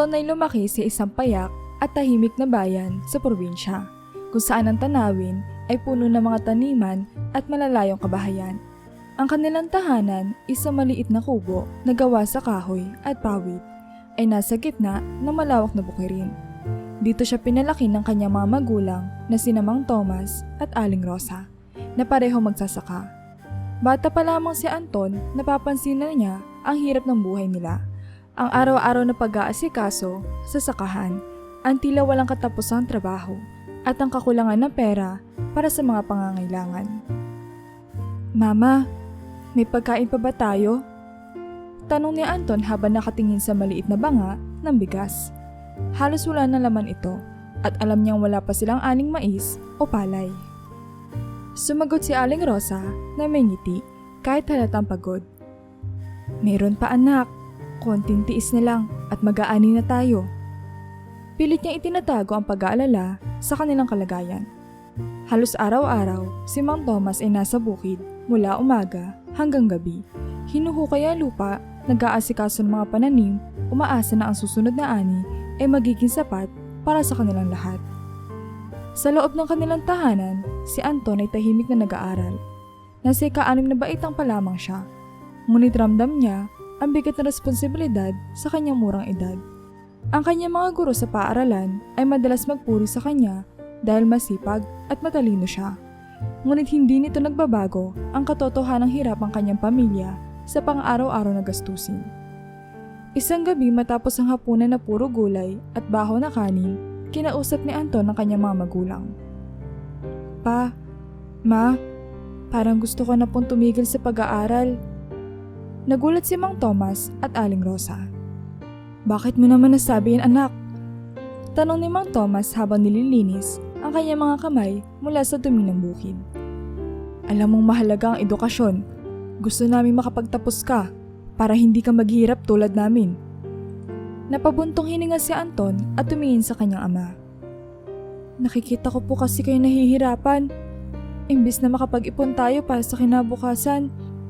Anton ay lumaki sa isang payak at tahimik na bayan sa probinsya, kung saan ang tanawin ay puno ng mga taniman at malalayong kabahayan. Ang kanilang tahanan, isang maliit na kubo na gawa sa kahoy at pawid, ay nasa gitna ng malawak na bukirin. Dito siya pinalaki ng kanyang mga magulang na sina Mang Tomas at Aling Rosa, na pareho magsasaka. Bata pa lamang si Anton, napapansin na niya ang hirap ng buhay nila. Ang araw-araw na pag-aasikaso sa sakahan, ang tila walang katapusang trabaho, at ang kakulangan ng pera para sa mga pangangailangan. "Mama, may pagkain pa ba tayo?" Tanong ni Anton habang nakatingin sa maliit na banga ng bigas. Halos wala na laman ito at alam niyang wala pa silang aning mais o palay. Sumagot si Aling Rosa na may ngiti kahit halatang pagod. "Meron pa anak, konting tiis na lang at mag-aani na tayo." Pilit niyang itinatago ang pag-aalala sa kanilang kalagayan. Halos araw-araw, si Mang Tomas ay nasa bukid mula umaga hanggang gabi. Hinuhukay ang lupa, nag-aasikaso ng mga pananim, umaasa na ang susunod na ani ay magiging sapat para sa kanilang lahat. Sa loob ng kanilang tahanan, si Anton ay tahimik na nag-aaral. Nasa ika-6 na baitang pa lamang siya, ngunit ramdam niya ang bigat na responsibilidad sa kanyang murang edad. Ang kanyang mga guro sa paaralan ay madalas magpuri sa kanya dahil masipag at matalino siya. Ngunit hindi nito nagbabago ang katotohanang hirap ang kanyang pamilya sa pang-araw-araw na gastusin. Isang gabi matapos ang hapunan na puro gulay at baho na kanin, kinausap ni Anton ang kanyang mga magulang. "Pa, Ma, parang gusto ko na pong tumigil sa pag-aaral." Nagulat si Mang Tomas at Aling Rosa. "Bakit mo naman nasabi yan, anak?" Tanong ni Mang Tomas habang nililinis ang kanyang mga kamay mula sa dumi ng bukid. "Alam mong mahalaga ang edukasyon. Gusto namin makapagtapos ka para hindi ka maghirap tulad namin." Napabuntong hininga si Anton at tumingin sa kanyang ama. "Nakikita ko po kasi kayo nahihirapan. Imbis na makapag-ipon tayo para sa kinabukasan,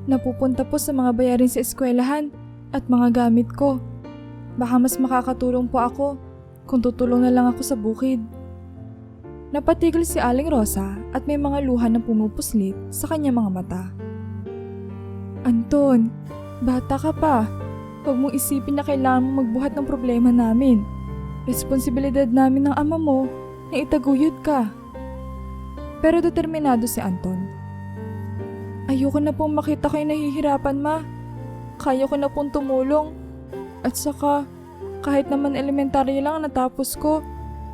napupunta po sa mga bayarin sa eskwelahan at mga gamit ko. Baka mas makakatulong po ako kung tutulong na lang ako sa bukid." Napatigil si Aling Rosa at may mga luha na pumupuslit sa kanyang mga mata. "Anton, bata ka pa. Huwag mong isipin na kailangan mong magbuhat ng problema namin. Responsibilidad namin ng ama mo na itaguyod ka." Pero determinado si Anton. "Ayoko na pong makita kayo nahihirapan, Ma. Kaya ko na pong tumulong. At saka, kahit naman elementarya lang ang natapos ko,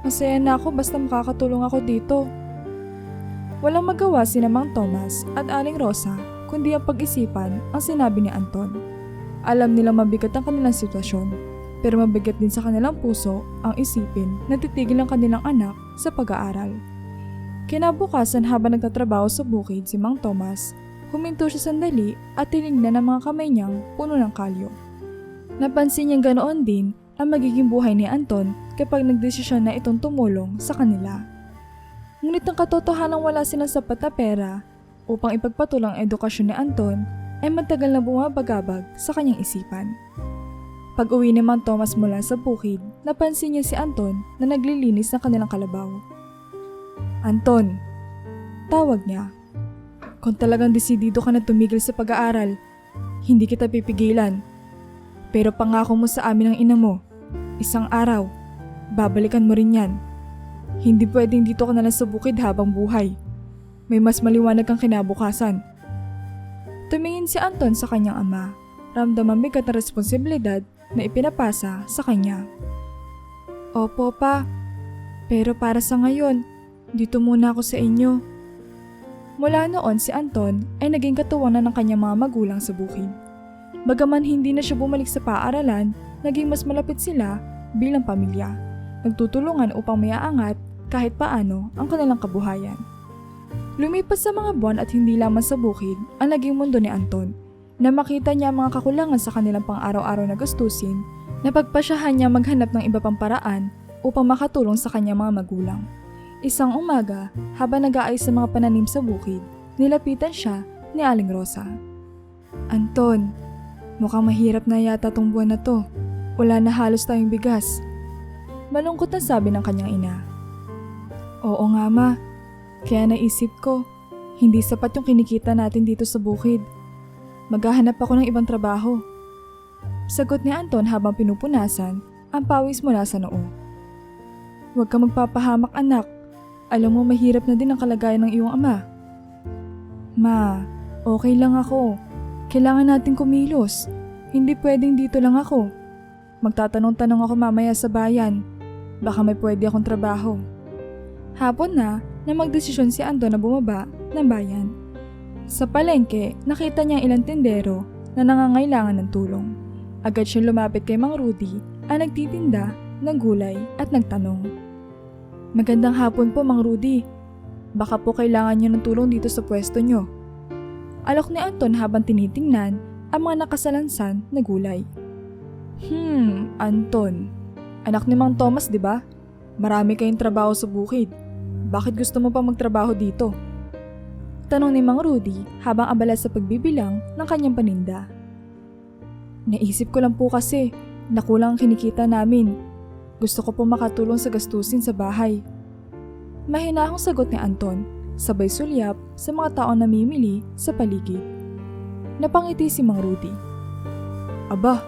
masaya na ako basta makakatulong ako dito." Walang magawa sina Mang Tomas at Aling Rosa kundi ang pag-isipan ang sinabi ni Anton. Alam nilang mabigat ang kanilang sitwasyon, pero mabigat din sa kanilang puso ang isipin na titigil ang kanilang anak sa pag-aaral. Kinabukasan habang nagtatrabaho sa bukid si Mang Tomas, huminto siya sandali at tinignan ang mga kamay niyang puno ng kalyo. Napansin niyang ganoon din ang magiging buhay ni Anton kapag nagdesisyon na itong tumulong sa kanila. Ngunit ang katotohanan wala silang sapat na pera upang ipagpatuloy ang edukasyon ni Anton ay matagal na bumabagabag sa kanyang isipan. Pag-uwi ni Mang Tomas mula sa bukid, napansin niya si Anton na naglilinis ng kanilang kalabaw. "Anton," tawag niya, "kung talagang desidido ka na tumigil sa pag-aaral, hindi kita pipigilan. Pero pangako mo sa amin ng ina mo, isang araw, babalikan mo rin yan. Hindi pwedeng dito ka na lang sa bukid habang buhay. May mas maliwanag kang kinabukasan." Tumingin si Anton sa kanyang ama, ramdam ang bigat na responsibilidad na ipinapasa sa kanya. "Opo, Pa. Pero para sa ngayon, dito muna ako sa inyo." Mula noon si Anton ay naging katuwanan ng kanyang mga magulang sa bukid. Bagaman hindi na siya bumalik sa paaralan, naging mas malapit sila bilang pamilya, nagtutulungan upang maiangat kahit paano ang kanilang kabuhayan. Lumipas sa mga buwan at hindi lamang sa bukid ang naging mundo ni Anton, na makita niya ang mga kakulangan sa kanilang pang-araw-araw na gastusin, napagpasyahan niya maghanap ng iba pang paraan upang makatulong sa kanyang mga magulang. Isang umaga, habang nag-aayos sa mga pananim sa bukid, nilapitan siya ni Aling Rosa. "Anton, mukhang mahirap na yata tong buwan na to. Wala na halos tayong bigas Malungkot na sabi ng kanyang ina. Oo nga ma, kaya naisip ko, hindi sapat yung kinikita natin dito sa bukid. Maghahanap ako ng ibang trabaho. Sagot ni Anton habang pinupunasan ang pawis mula sa noo. Huwag ka magpapahamak anak, alam mo mahirap na din ang kalagayan ng iyong ama. Ma, okay lang ako. Kailangan natin kumilos. Hindi pwedeng dito lang ako. Magtatanong-tanong ako mamaya sa bayan. Baka may pwede akong trabaho. Hapon na magdesisyon si Anton na bumaba ng bayan. Sa palengke, nakita niya ang ilang tindero na nangangailangan ng tulong. Agad siyang lumapit kay Mang Rudy ang nagtitinda ng gulay at nagtanong. Magandang hapon po Mang Rudy. Baka po kailangan niyo ng tulong dito sa pwesto niyo. Alok ni Anton habang tinitingnan ang mga nakasalansan na gulay. Anton. Anak ni Mang Thomas, di ba? Marami kayong trabaho sa bukid. Bakit gusto mo pa magtrabaho dito? Tanong ni Mang Rudy habang abala sa pagbibilang ng kanyang paninda. Naisip ko lang po kasi, nakulang ang kinikita namin. Gusto ko po makatulong sa gastusin sa bahay. Mahinahong sagot ni Anton, sabay sulyap sa mga taong namimili sa paligid. Napangiti si Mang Rudy. Aba,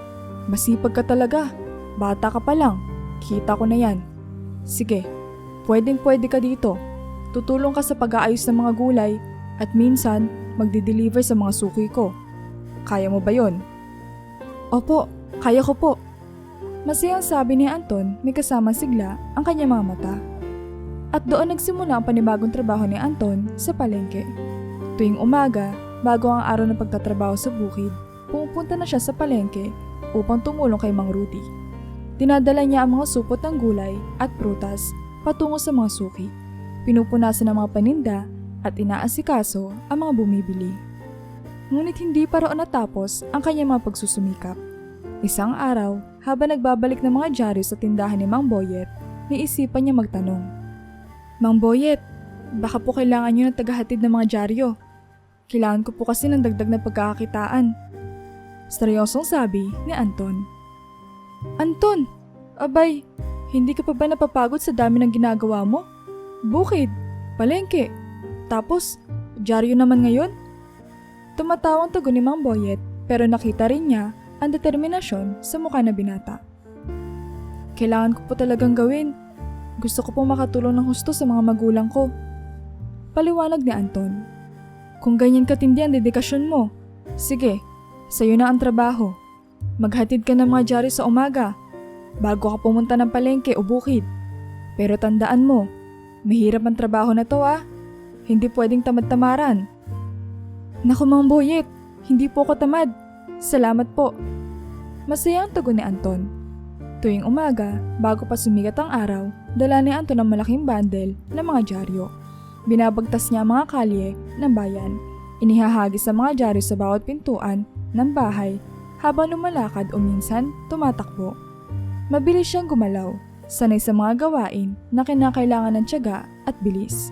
masipag ka talaga. Bata ka pa lang. Kita ko na yan. Sige, pwedeng-pwede ka dito. Tutulong ka sa pag-aayos ng mga gulay at minsan magdi-deliver sa mga suki ko. Kaya mo ba yon? Opo, kaya ko po. Masayang sabi ni Anton may kasamang sigla ang kanyang mga mata. At doon nagsimula ang panibagong trabaho ni Anton sa palengke. Tuwing umaga, bago ang araw ng pagtatrabaho sa bukid, pumupunta na siya sa palengke upang tumulong kay Mang Rudy. Dinadala niya ang mga supot ng gulay at prutas patungo sa mga suki. Pinupunasan ang mga paninda at inaasikaso ang mga bumibili. Ngunit hindi pa roon natapos ang kanyang mga pagsusumikap. Isang araw, habang nagbabalik ng mga dyaryo sa tindahan ni Mang Boyet, naisipan niya magtanong. Mang Boyet, baka po kailangan niyo ng tagahatid ng mga dyaryo. Kailangan ko po kasi ng dagdag na pagkakakitaan. Seryosong sabi ni Anton. Anton, abay, hindi ka pa ba napapagod sa dami ng ginagawa mo? Bukid, palengke, tapos, dyaryo naman ngayon? Tumatawang tugon ni Mang Boyet pero nakita rin niya ang determinasyon sa mukha na binata. Kailangan ko po talagang gawin. Gusto ko pong makatulong ng husto sa mga magulang ko. Paliwanag ni Anton. Kung ganyan katindi ang dedikasyon mo, sige, sa'yo na ang trabaho. Maghatid ka ng mga dyaryo sa umaga, bago ka pumunta ng palengke o bukid. Pero tandaan mo, mahirap ang trabaho na to Hindi pwedeng tamad-tamaran. Naku Mang Boyet, hindi po ako tamad. Salamat po. Masaya ang tugon ni Anton. Tuwing umaga, bago pa sumikat ang araw, dala ni Anton ang malaking bandel ng mga dyaryo. Binabagtas niya ang mga kalye ng bayan. Inihahagis ang mga dyaryo sa bawat pintuan ng bahay habang lumalakad o minsan tumatakbo. Mabilis siyang gumalaw, sanay sa mga gawain na kinakailangan ng tiyaga at bilis.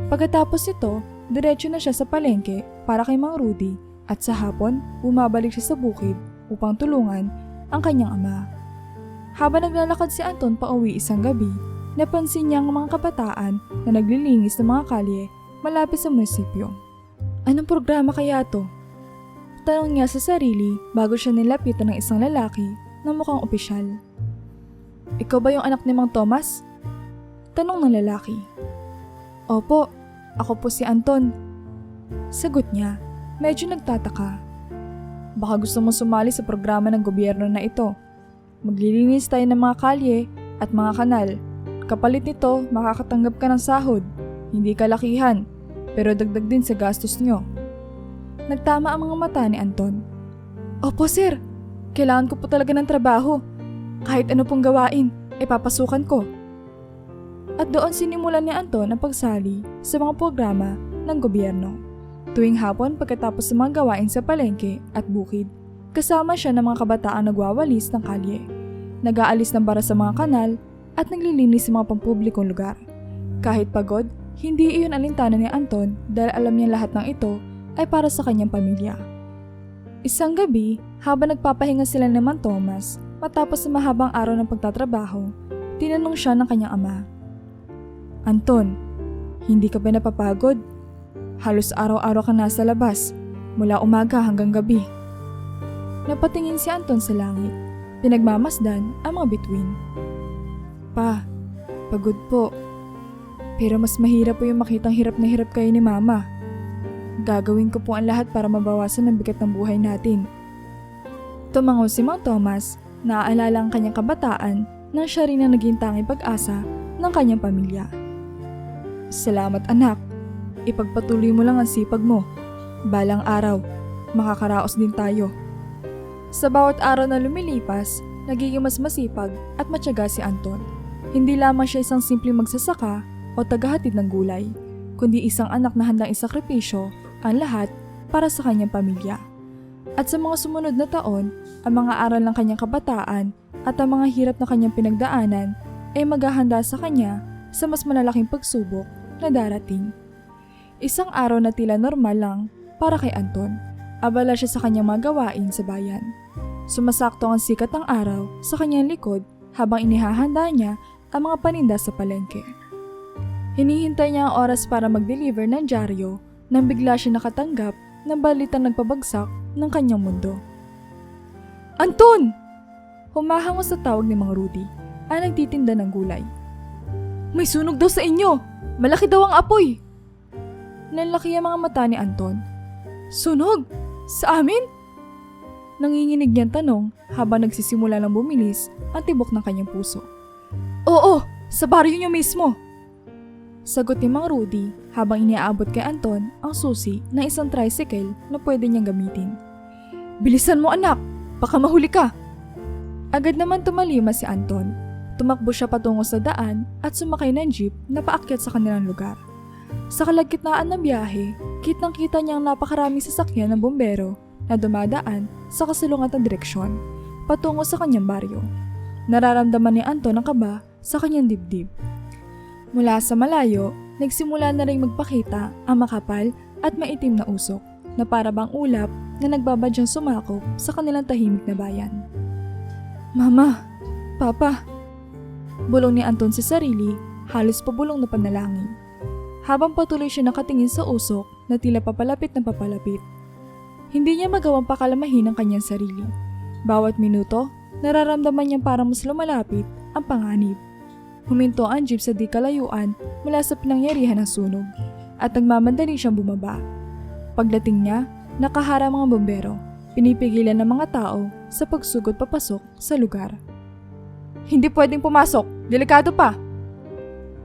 Pagkatapos ito, diretso na siya sa palengke para kay Mang Rudy at sa hapon, bumabalik siya sa bukid upang tulungan ang kanyang ama. Habang naglalakad si Anton pauwi isang gabi, napansin niya ang mga kabataan na naglilinis ng mga kalye malapit sa munisipyo. Anong programa kaya to? Tanong niya sa sarili bago siya nilapitan ng isang lalaki na mukhang opisyal. Ikaw ba yung anak ni Mang Thomas? Tanong ng lalaki. Opo, ako po si Anton. Sagot niya, medyo nagtataka. Baka gusto mo sumali sa programa ng gobyerno na ito. Maglilinis tayo ng mga kalye at mga kanal. Kapalit nito, makakatanggap ka ng sahod. Hindi kalakihan, pero dagdag din sa gastos nyo. Nagtama ang mga mata ni Anton. Opo sir, kailangan ko po talaga ng trabaho. Kahit ano pong gawain, papasukan ko. At doon sinimulan ni Anton ang pagsali sa mga programa ng gobyerno. Tuwing hapon pagkatapos sa mga gawain sa palengke at bukid, kasama siya ng mga kabataang nagwawalis ng kalye, nag-aalis ng bara sa mga kanal at naglilinis sa mga pampublikong lugar. Kahit pagod, hindi iyon alintana ni Anton dahil alam niya lahat ng ito ay para sa kanyang pamilya. Isang gabi, habang nagpapahinga sila ni Mang Thomas matapos sa mahabang araw ng pagtatrabaho, tinanong siya ng kanyang ama. Anton, hindi ka ba napapagod? Halos araw-araw ka nasa labas, mula umaga hanggang gabi. Napatingin si Anton sa langit, pinagmamasdan ang mga bituin. Pa, pagod po. Pero mas mahirap po yung makitang hirap na hirap kayo ni Mama. Gagawin ko po ang lahat para mabawasan ang bigat ng buhay natin. Tumango si Mang Tomas, naaalala ang kanyang kabataan nang siya rin ang naging tanging pag-asa ng kanyang pamilya. Salamat anak, ipagpatuloy mo lang ang sipag mo. Balang araw, makakaraos din tayo. Sa bawat araw na lumilipas, nagiging mas masipag at matyaga si Anton. Hindi lamang siya isang simpleng magsasaka o tagahatid ng gulay, kundi isang anak na handang isakripisyo ang lahat para sa kanyang pamilya. At sa mga sumunod na taon, ang mga aral ng kanyang kabataan at ang mga hirap na kanyang pinagdaanan ay maghahanda sa kanya sa mas malalaking pagsubok na darating. Isang araw na tila normal lang para kay Anton, abala siya sa kanyang mga gawain sa bayan. Sumasakto ang sikat ng araw sa kanyang likod habang inihahanda niya ang mga paninda sa palengke. Hinihintay niya ang oras para mag-deliver ng dyaryo nang bigla siya nakatanggap ng balitang nagpabagsak ng kanyang mundo. Anton! Humahango sa tawag ni Mang Rudy ang nagtitinda ng gulay. May sunog daw sa inyo! Malaki daw ang apoy! Nanlaki ang mga mata ni Anton. Sunog? Sa amin? Nanginginig niyang tanong habang nagsisimula ng bumilis ang tibok ng kanyang puso. Oo, sa baryo niyo mismo! Sagot ni Mang Rudy habang iniaabot kay Anton ang susi ng isang tricycle na pwede niyang gamitin. Bilisan mo anak, baka mahuli ka! Agad naman tumalima si Anton. Tumakbo siya patungo sa daan at sumakay ng jeep na paakyat sa kanilang lugar. Sa kalagitnaan ng biyahe, kitang-kita niya ang napakaraming sasakyan ng bumbero na dumadaan sa kasalungatang direksyon patungo sa kanyang baryo. Nararamdaman ni Anton ang kaba sa kanyang dibdib. Mula sa malayo, nagsimula na rin magpakita ang makapal at maitim na usok na para bang ulap na nagbabadyang sumakop sa kanilang tahimik na bayan. Mama, Papa, bulong ni Anton sa sarili, halos pabulong na panalangin. Habang patuloy siya nakatingin sa usok na tila papalapit na papalapit. Hindi niya magawang pakalamahin ang kanyang sarili. Bawat minuto, nararamdaman niya parang mas lumalapit ang panganib. Huminto ang jeep sa di kalayuan mula sa pinangyarihan ng sunog at nagmamadali siyang bumaba. Pagdating niya, nakaharang mga bombero, pinipigilan ng mga tao sa pagsugod papasok sa lugar. Hindi pwedeng pumasok, delikado pa!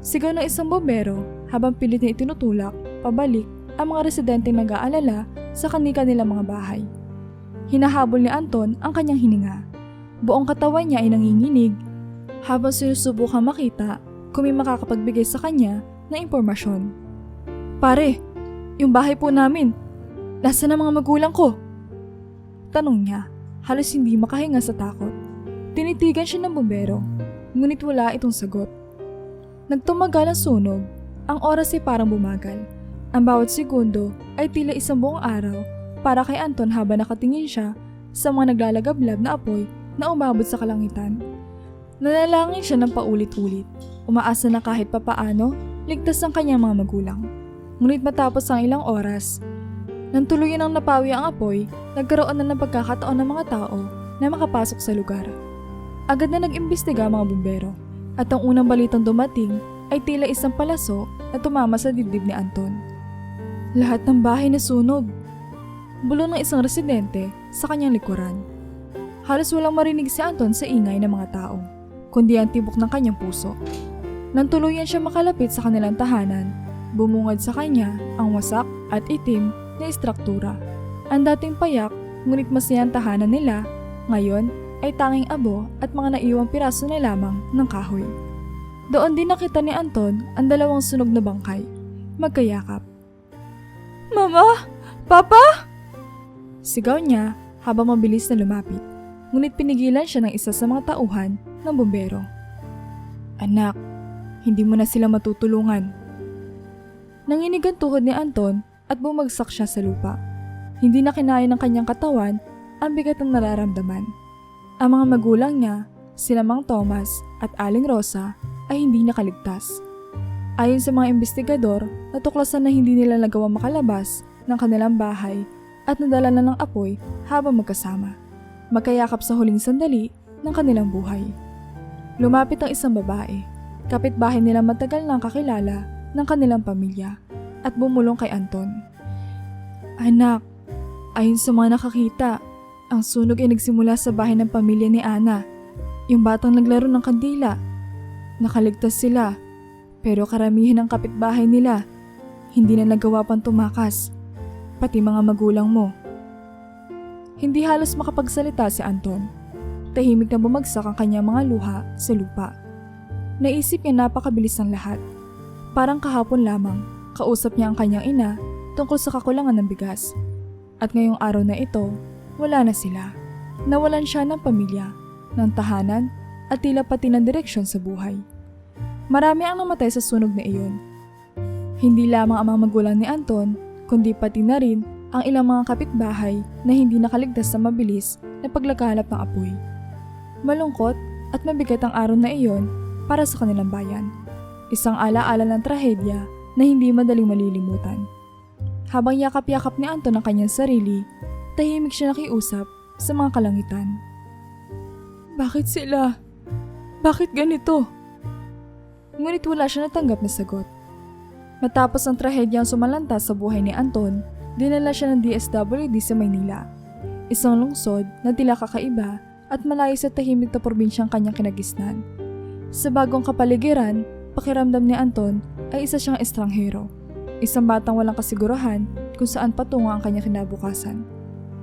Sigaw ng isang bombero habang pilit na itinutulak pabalik ang mga residenteng nag-aalala sa kanilang mga bahay. Hinahabol ni Anton ang kanyang hininga. Buong katawan niya ay nanginginig habang sinusubukang makita kung may makakapagbigay sa kanya ng impormasyon. Pare, yung bahay po namin, nasaan ang mga magulang ko? Tanong niya, halos hindi makahinga sa takot. Tinitigan siya ng bombero, ngunit wala itong sagot. Nagtumagal ang sunog, ang oras ay parang bumagal. Ang bawat segundo ay tila isang buong araw para kay Anton habang nakatingin siya sa mga naglalagablab na apoy na umabot sa kalangitan. Nanalangin siya ng paulit-ulit, umaasa na kahit papaano, ligtas ang kanyang mga magulang. Ngunit matapos ang ilang oras, nang tuluyan ang napawi ang apoy, nagkaroon na ng pagkakataon ng mga tao na makapasok sa lugar. Agad na nag-imbestiga ang mga bumbero, at ang unang balitang dumating ay tila isang palaso na tumama sa dibdib ni Anton. Lahat ng bahay na sunog. Bulong ng isang residente sa kanyang likuran. Halos walang marinig si Anton sa ingay ng mga tao, kundi ang tibok ng kanyang puso. Nang tuluyan siya makalapit sa kanilang tahanan, bumungad sa kanya ang wasak at itim na istruktura. Ang dating payak, ngunit masayang tahanan nila, ngayon ay tanging abo at mga naiwang piraso na lamang ng kahoy. Doon din nakita ni Anton ang dalawang sunog na bangkay, magkayakap. Mama! Papa! Sigaw niya habang mabilis na lumapit, ngunit pinigilan siya ng isa sa mga tauhan ng bumbero. Anak, hindi mo na sila matutulungan. Nanginig ang tuhod ni Anton at bumagsak siya sa lupa. Hindi na kinaya ng kanyang katawan ang bigat ng nararamdaman. Ang mga magulang niya, sina Mang Thomas at Aling Rosa ay hindi nakaligtas. Ayon sa mga investigador, natuklasan na hindi nila nagawang makalabas ng kanilang bahay at nadala na ng apoy habang magkasama, magkayakap sa huling sandali ng kanilang buhay. Lumapit ang isang babae, kapitbahay nila matagal nang kakilala ng kanilang pamilya, at bumulong kay Anton. Anak, ayon sa mga nakakita, ang sunog ay nagsimula sa bahay ng pamilya ni Ana. Yung batang naglaro ng kandila. Nakaligtas sila, pero karamihan ng kapitbahay nila hindi na nagawa pang tumakas, pati mga magulang mo. Hindi halos makapagsalita si Anton. Tahimik na bumagsak ang kanyang mga luha sa lupa. Naisip niya napakabilis ng lahat. Parang kahapon lamang, kausap niya ang kanyang ina tungkol sa kakulangan ng bigas. At ngayong araw na ito, wala na sila. Nawalan siya ng pamilya, ng tahanan, at tila pati ng direksyon sa buhay. Marami ang namatay sa sunog na iyon. Hindi lamang ang mga magulang ni Anton, kundi pati na rin ang ilang mga kapitbahay na hindi nakaligtas sa mabilis na paglaganap ng apoy. Malungkot at mabigat ang araw na iyon para sa kanilang bayan. Isang alaala ng trahedya na hindi madaling malilimutan. Habang yakap-yakap ni Anton ang kanyang sarili, tahimik siya nakiusap sa mga kalangitan. Bakit sila? Bakit ganito? Ngunit wala siya natanggap na sagot. Matapos ang trahedyang sumalanta sa buhay ni Anton, dinala siya ng DSWD sa Maynila. Isang lungsod na tila kakaiba at malayo sa tahimik na probinsyang kanyang kinagisnan. Sa bagong kapaligiran, pakiramdam ni Anton ay isa siyang estranghero. Isang batang walang kasigurahan kung saan patungo ang kanyang kinabukasan.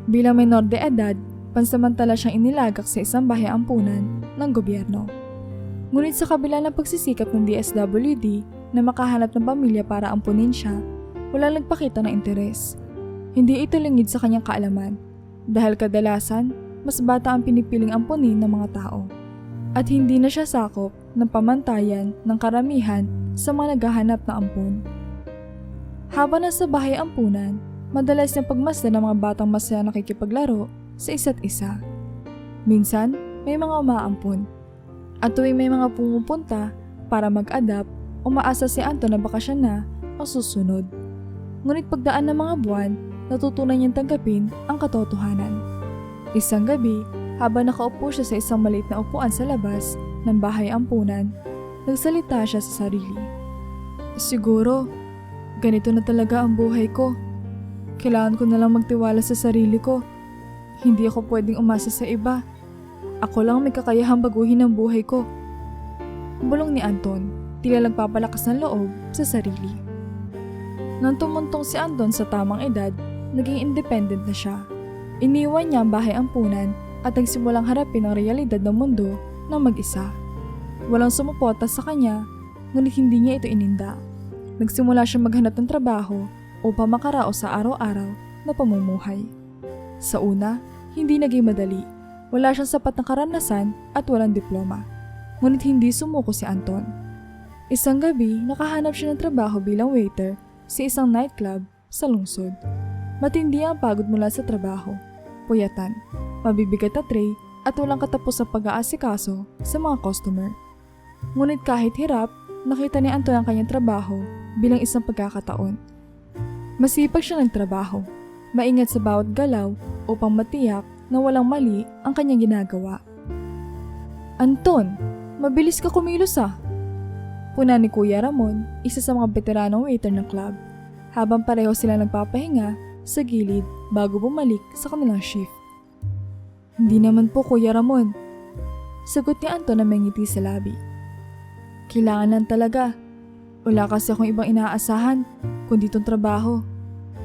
Bilang menor de edad, pansamantala siyang inilagak sa isang bahay ampunan ng gobyerno. Ngunit sa kabila ng pagsisikap ng DSWD na makahanap ng pamilya para ampunin siya, wala nagpakita ng interes. Hindi ito lingid sa kanyang kaalaman, dahil kadalasan, mas bata ang pinipiling ampunin ng mga tao. At hindi na siya sakop ng pamantayan ng karamihan sa mga naghahanap na ampun. Habang nasa bahay ampunan, madalas niyang pagmasdan ng mga batang masaya nakikipaglaro sa isa't isa. Minsan, may mga umaampun. At tuwing may mga pumupunta para mag-adapt, umaasa si Anton na bakasyon na ang susunod. Ngunit pagdaan ng mga buwan, natutunan niyang tanggapin ang katotohanan. Isang gabi, habang nakaupo siya sa isang maliit na upuan sa labas ng bahay ampunan, nagsalita siya sa sarili. Siguro, ganito na talaga ang buhay ko. Kailangan ko na lang magtiwala sa sarili ko. Hindi ako pwedeng umasa sa iba. Ako lang may kakayahang baguhin ang buhay ko. Bulong ni Anton, tila nagpapalakas ng loob sa sarili. Nang tumuntong si Anton sa tamang edad, naging independent na siya. Iniwan niya ang bahay ampunan at nagsimulang harapin ang realidad ng mundo ng mag-isa. Walang sumuporta sa kanya, ngunit hindi niya ito ininda. Nagsimula siya maghanap ng trabaho upang makaraos sa araw-araw na pamumuhay. Sa una, hindi naging madali. Wala siyang sapat na karanasan at walang diploma. Ngunit hindi sumuko si Anton. Isang gabi, nakahanap siya ng trabaho bilang waiter sa isang nightclub sa lungsod. Matindi ang pagod mula sa trabaho, puyatan, mabibigat na tray at walang katapos sa pag-aasikaso sa mga customer. Ngunit kahit hirap, nakita ni Anton ang kanyang trabaho bilang isang pagkakataon. Masipag siya ng trabaho, maingat sa bawat galaw upang matiyak na walang mali ang kanyang ginagawa. Anton, mabilis ka kumilos ah! Puna ni Kuya Ramon, isa sa mga veteranong waiter ng club, habang pareho sila nagpapahinga sa gilid bago bumalik sa kanilang shift. Hindi naman po Kuya Ramon, sagot ni Anton na may ngiti sa labi. Kailangan lang talaga. Wala kasi akong ibang inaasahan kundi itong trabaho.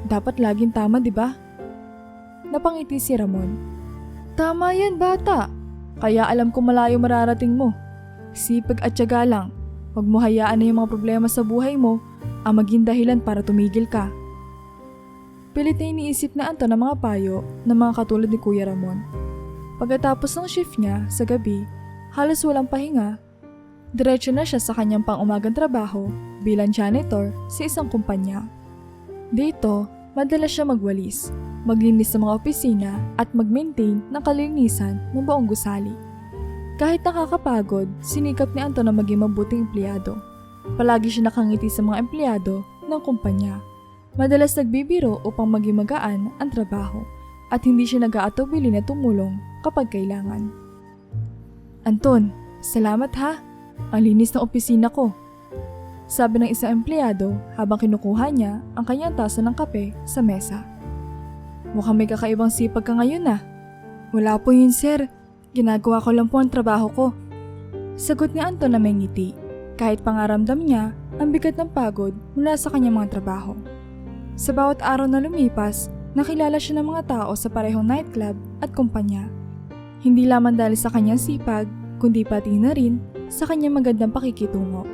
Dapat laging tama, di ba? Napangiti si Ramon. Tama yan, bata. Kaya alam ko malayo mararating mo. Sipag at tiyaga lang. Huwag mo hayaan na yung mga problema sa buhay mo ang maging dahilan para tumigil ka. Pilit na iniisip na Anton ang mga payo ng mga katulad ni Kuya Ramon. Pagkatapos ng shift niya sa gabi, halos walang pahinga. Diretso na siya sa kanyang pang-umagang trabaho bilang janitor sa isang kumpanya. Dito, madalas siya magwalis, maglinis sa mga opisina at mag-maintain ng kalinisan ng buong gusali. Kahit nakakapagod, sinikap ni Anton na maging mabuting empleyado. Palagi siya nakangiti sa mga empleyado ng kumpanya. Madalas nagbibiro upang maging magaan ang trabaho at hindi siya nag-aatubili na tumulong kapag kailangan. Anton, salamat ha. Ang linis ng opisina ko. Sabi ng isang empleyado habang kinukuha niya ang kanyang tasa ng kape sa mesa. Mukhang may kakaibang sipag ka ngayon ah. Wala po yun sir. Ginagawa ko lang po ang trabaho ko. Sagot ni Anton na may ngiti, kahit pangaramdam niya ang bigat ng pagod mula sa kanyang mga trabaho. Sa bawat araw na lumipas, nakilala siya ng mga tao sa parehong nightclub at kumpanya. Hindi lamang dahil sa kanyang sipag, kundi pati na rin sa kanyang magandang pakikitungo.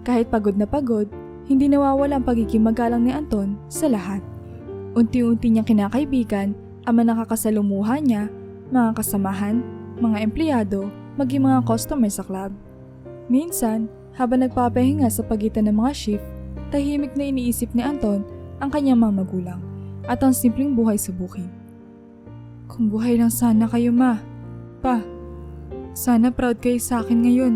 Kahit pagod na pagod, hindi nawawala ang pagiging magalang ni Anton sa lahat. Unti-unti niyang kinakaibigan ang mga nakakasalumuha niya, mga kasamahan, mga empleyado, maging mga customer sa club. Minsan, habang nagpapahinga sa pagitan ng mga shift, tahimik na iniisip ni Anton ang kanyang mga magulang at ang simpleng buhay sa bukid. Kung buhay lang sana kayo ma. Pa, sana proud kayo sa akin ngayon.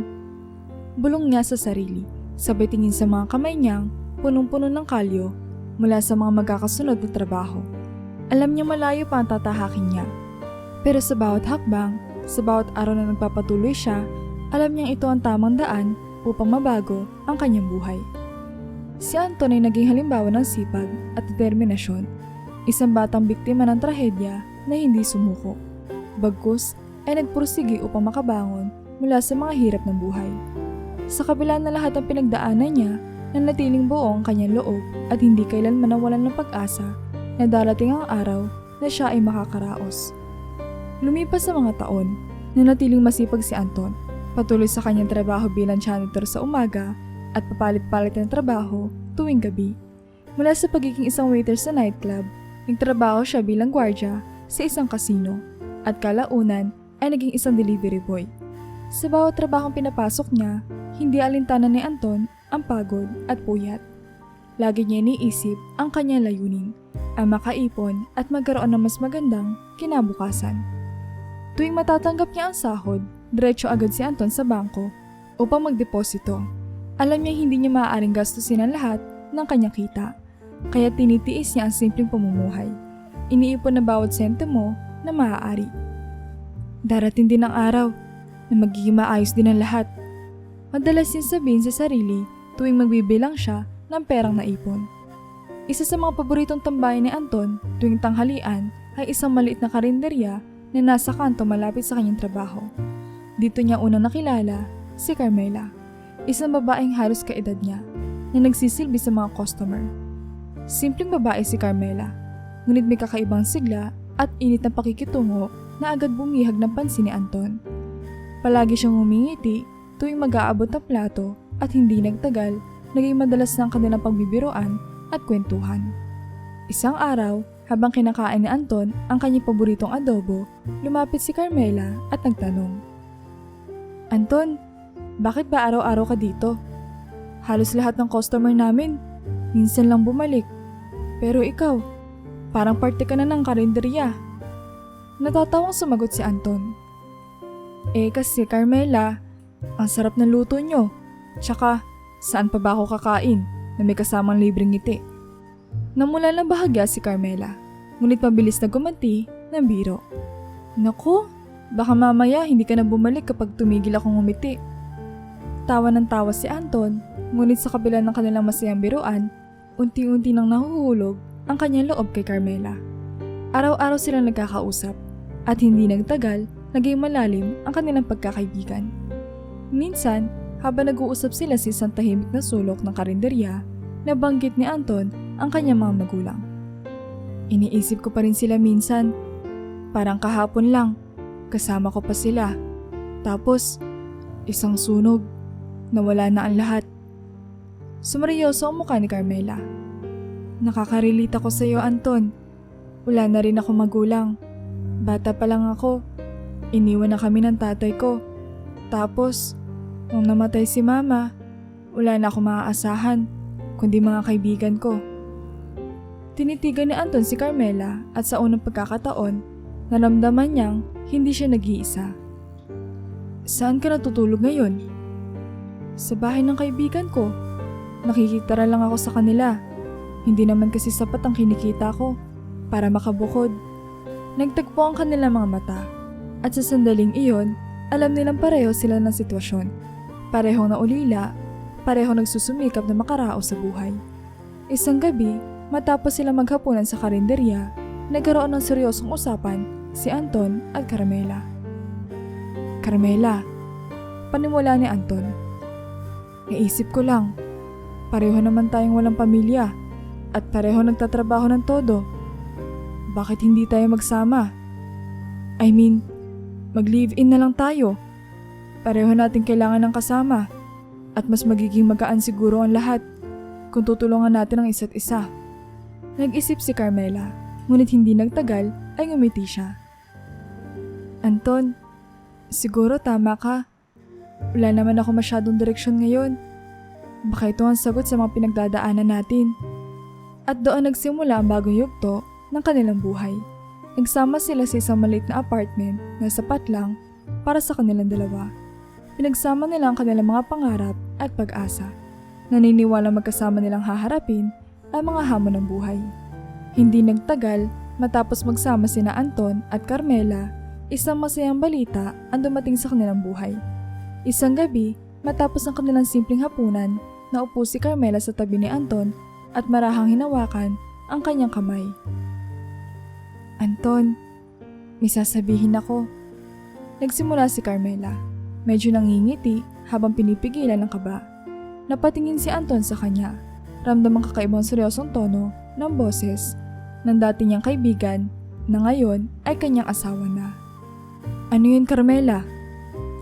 Bulong niya sa sarili, sabay tingin sa mga kamay niyang punong-puno ng kalyo mula sa mga magkakasunod na trabaho. Alam niya malayo pa ang tatahakin niya. Pero sa bawat hakbang, sa bawat araw na nagpapatuloy siya, alam niyang ito ang tamang daan upang mabago ang kanyang buhay. Si Anton ay naging halimbawa ng sipag at determinasyon, isang batang biktima ng trahedya na hindi sumuko. Bagkus ay nagpursigi upang makabangon mula sa mga hirap ng buhay. Sa kabila na lahat ng pinagdaanan niya, nanatiling buo ang kanyang loob at hindi kailanman nawalan ng pag-asa na darating ang araw na siya ay makakaraos. Lumipas sa mga taon, nanatiling masipag si Anton, patuloy sa kanyang trabaho bilang janitor sa umaga at papalit-palit ng trabaho tuwing gabi. Mula sa pagiging isang waiter sa nightclub, nagtrabaho siya bilang gwardya sa isang kasino at kalaunan ay naging isang delivery boy. Sa bawat trabahong pinapasok niya, hindi alintanan ni Anton ang pagod at puyat. Lagi niya iniisip ang kanyang layunin, ang makaipon at magkaroon ng mas magandang kinabukasan. Tuwing matatanggap niya ang sahod, diretso agad si Anton sa bangko upang magdeposito. Alam niya hindi niya maaaring gastusin ang lahat ng kanyang kita, kaya tinitiis niya ang simpleng pamumuhay. Iniipon na bawat sentimo na maaari. Darating din ang araw na magiging maayos din ang lahat. Madalas niya sabihin sa sarili tuwing magbibilang siya ng perang naipon. Isa sa mga paboritong tambayan ni Anton tuwing tanghalian ay isang maliit na karinderya na nasa kanto malapit sa kanyang trabaho. Dito niya unang nakilala si Carmela, isang babaeng halos kaedad niya na nagsisilbi sa mga customer. Simpleng babae si Carmela, ngunit may kakaibang sigla at init ng pakikitungo na agad bumihag ng pansin ni Anton. Palagi siyang humingiti tuwing mag-aabot ng plato at hindi nagtagal, naging madalas ng kanilang pagbibiroan at kwentuhan. Isang araw, habang kinakain ni Anton ang kanyang paboritong adobo, lumapit si Carmela at nagtanong, Anton, bakit ba araw-araw ka dito? Halos lahat ng customer namin, minsan lang bumalik. Pero ikaw, parang parte ka na ng karinderya. Natatawang sumagot si Anton. Kasi Carmela, ang sarap ng luto nyo. Tsaka, saan pa ba ako kakain na may kasamang libreng ngiti? Namula ng bahagya si Carmela, ngunit mabilis na gumanti ng biro. Naku, baka mamaya hindi ka na bumalik kapag tumigil akong umiti. Tawa ng tawa si Anton, ngunit sa kabila ng kanilang masayang biruan, unti-unti nang nahuhulog ang kanyang loob kay Carmela. Araw-araw silang nagkakausap, at hindi nagtagal, naging malalim ang kanilang pagkakaibigan. Minsan, habang nag-uusap sila sa isang tahimik na sulok ng karinderya, nabanggit ni Anton ang kanyang mga magulang. Iniisip ko pa rin sila minsan. Parang kahapon lang, kasama ko pa sila. Tapos, isang sunog, nawala na ang lahat. Sumaryoso ang mukha ni Carmela. Nakakarelate ako sa iyo, Anton. Wala na rin ako magulang. Bata pa lang ako. Iniwan na kami ng tatay ko. Tapos, nung namatay si mama, wala na ako maaasahan, kundi mga kaibigan ko. Tinitigan ni Anton si Carmela at sa unang pagkakataon, naramdaman niyang hindi siya nag-iisa. Saan ka natutulog ngayon? Sa bahay ng kaibigan ko. Nakikitara lang ako sa kanila. Hindi naman kasi sapat ang kinikita ko para makabukod. Nagtagpo ang kanilang mga mata. At sa sandaling iyon, alam nilang pareho sila ng sitwasyon. Pareho na ulila, pareho nagsusumikap na makaraos sa buhay. Isang gabi, matapos sila maghapunan sa karinderya, nagkaroon ng seryosong usapan si Anton at Carmela. Carmela, panimula ni Anton. Naisip ko lang, pareho naman tayong walang pamilya at pareho nagtatrabaho ng todo. Bakit hindi tayo magsama? I mean, mag-live-in na lang tayo. Pareho natin kailangan ng kasama at mas magiging magaan siguro ang lahat kung tutulungan natin ang isa't isa. Nag-isip si Carmela, ngunit hindi nagtagal ay ngumiti siya. Anton, siguro tama ka. Wala naman ako masyadong direksyon ngayon. Baka ito ang sagot sa mga pinagdadaanan natin. At doon nagsimula ang bagong yugto ng kanilang buhay. Nagsama sila sa isang maliit na apartment na sapat lang para sa kanilang dalawa. Pinagsama nila ang kanilang mga pangarap at pag-asa. Naniniwala magkasama nilang haharapin ang mga hamon ng buhay. Hindi nagtagal matapos magsama sina Anton at Carmela, isang masayang balita ang dumating sa kanilang buhay. Isang gabi, matapos ang kanilang simpleng hapunan, naupo si Carmela sa tabi ni Anton at marahang hinawakan ang kanyang kamay. Anton, may sasabihin ako. Nagsimula si Carmela. Medyo nangingiti habang pinipigilan ng kaba. Napatingin si Anton sa kanya. Ramdam ang kakaibang seryosong tono ng boses ng dati niyang kaibigan na ngayon ay kanyang asawa na. Ano yun, Carmela?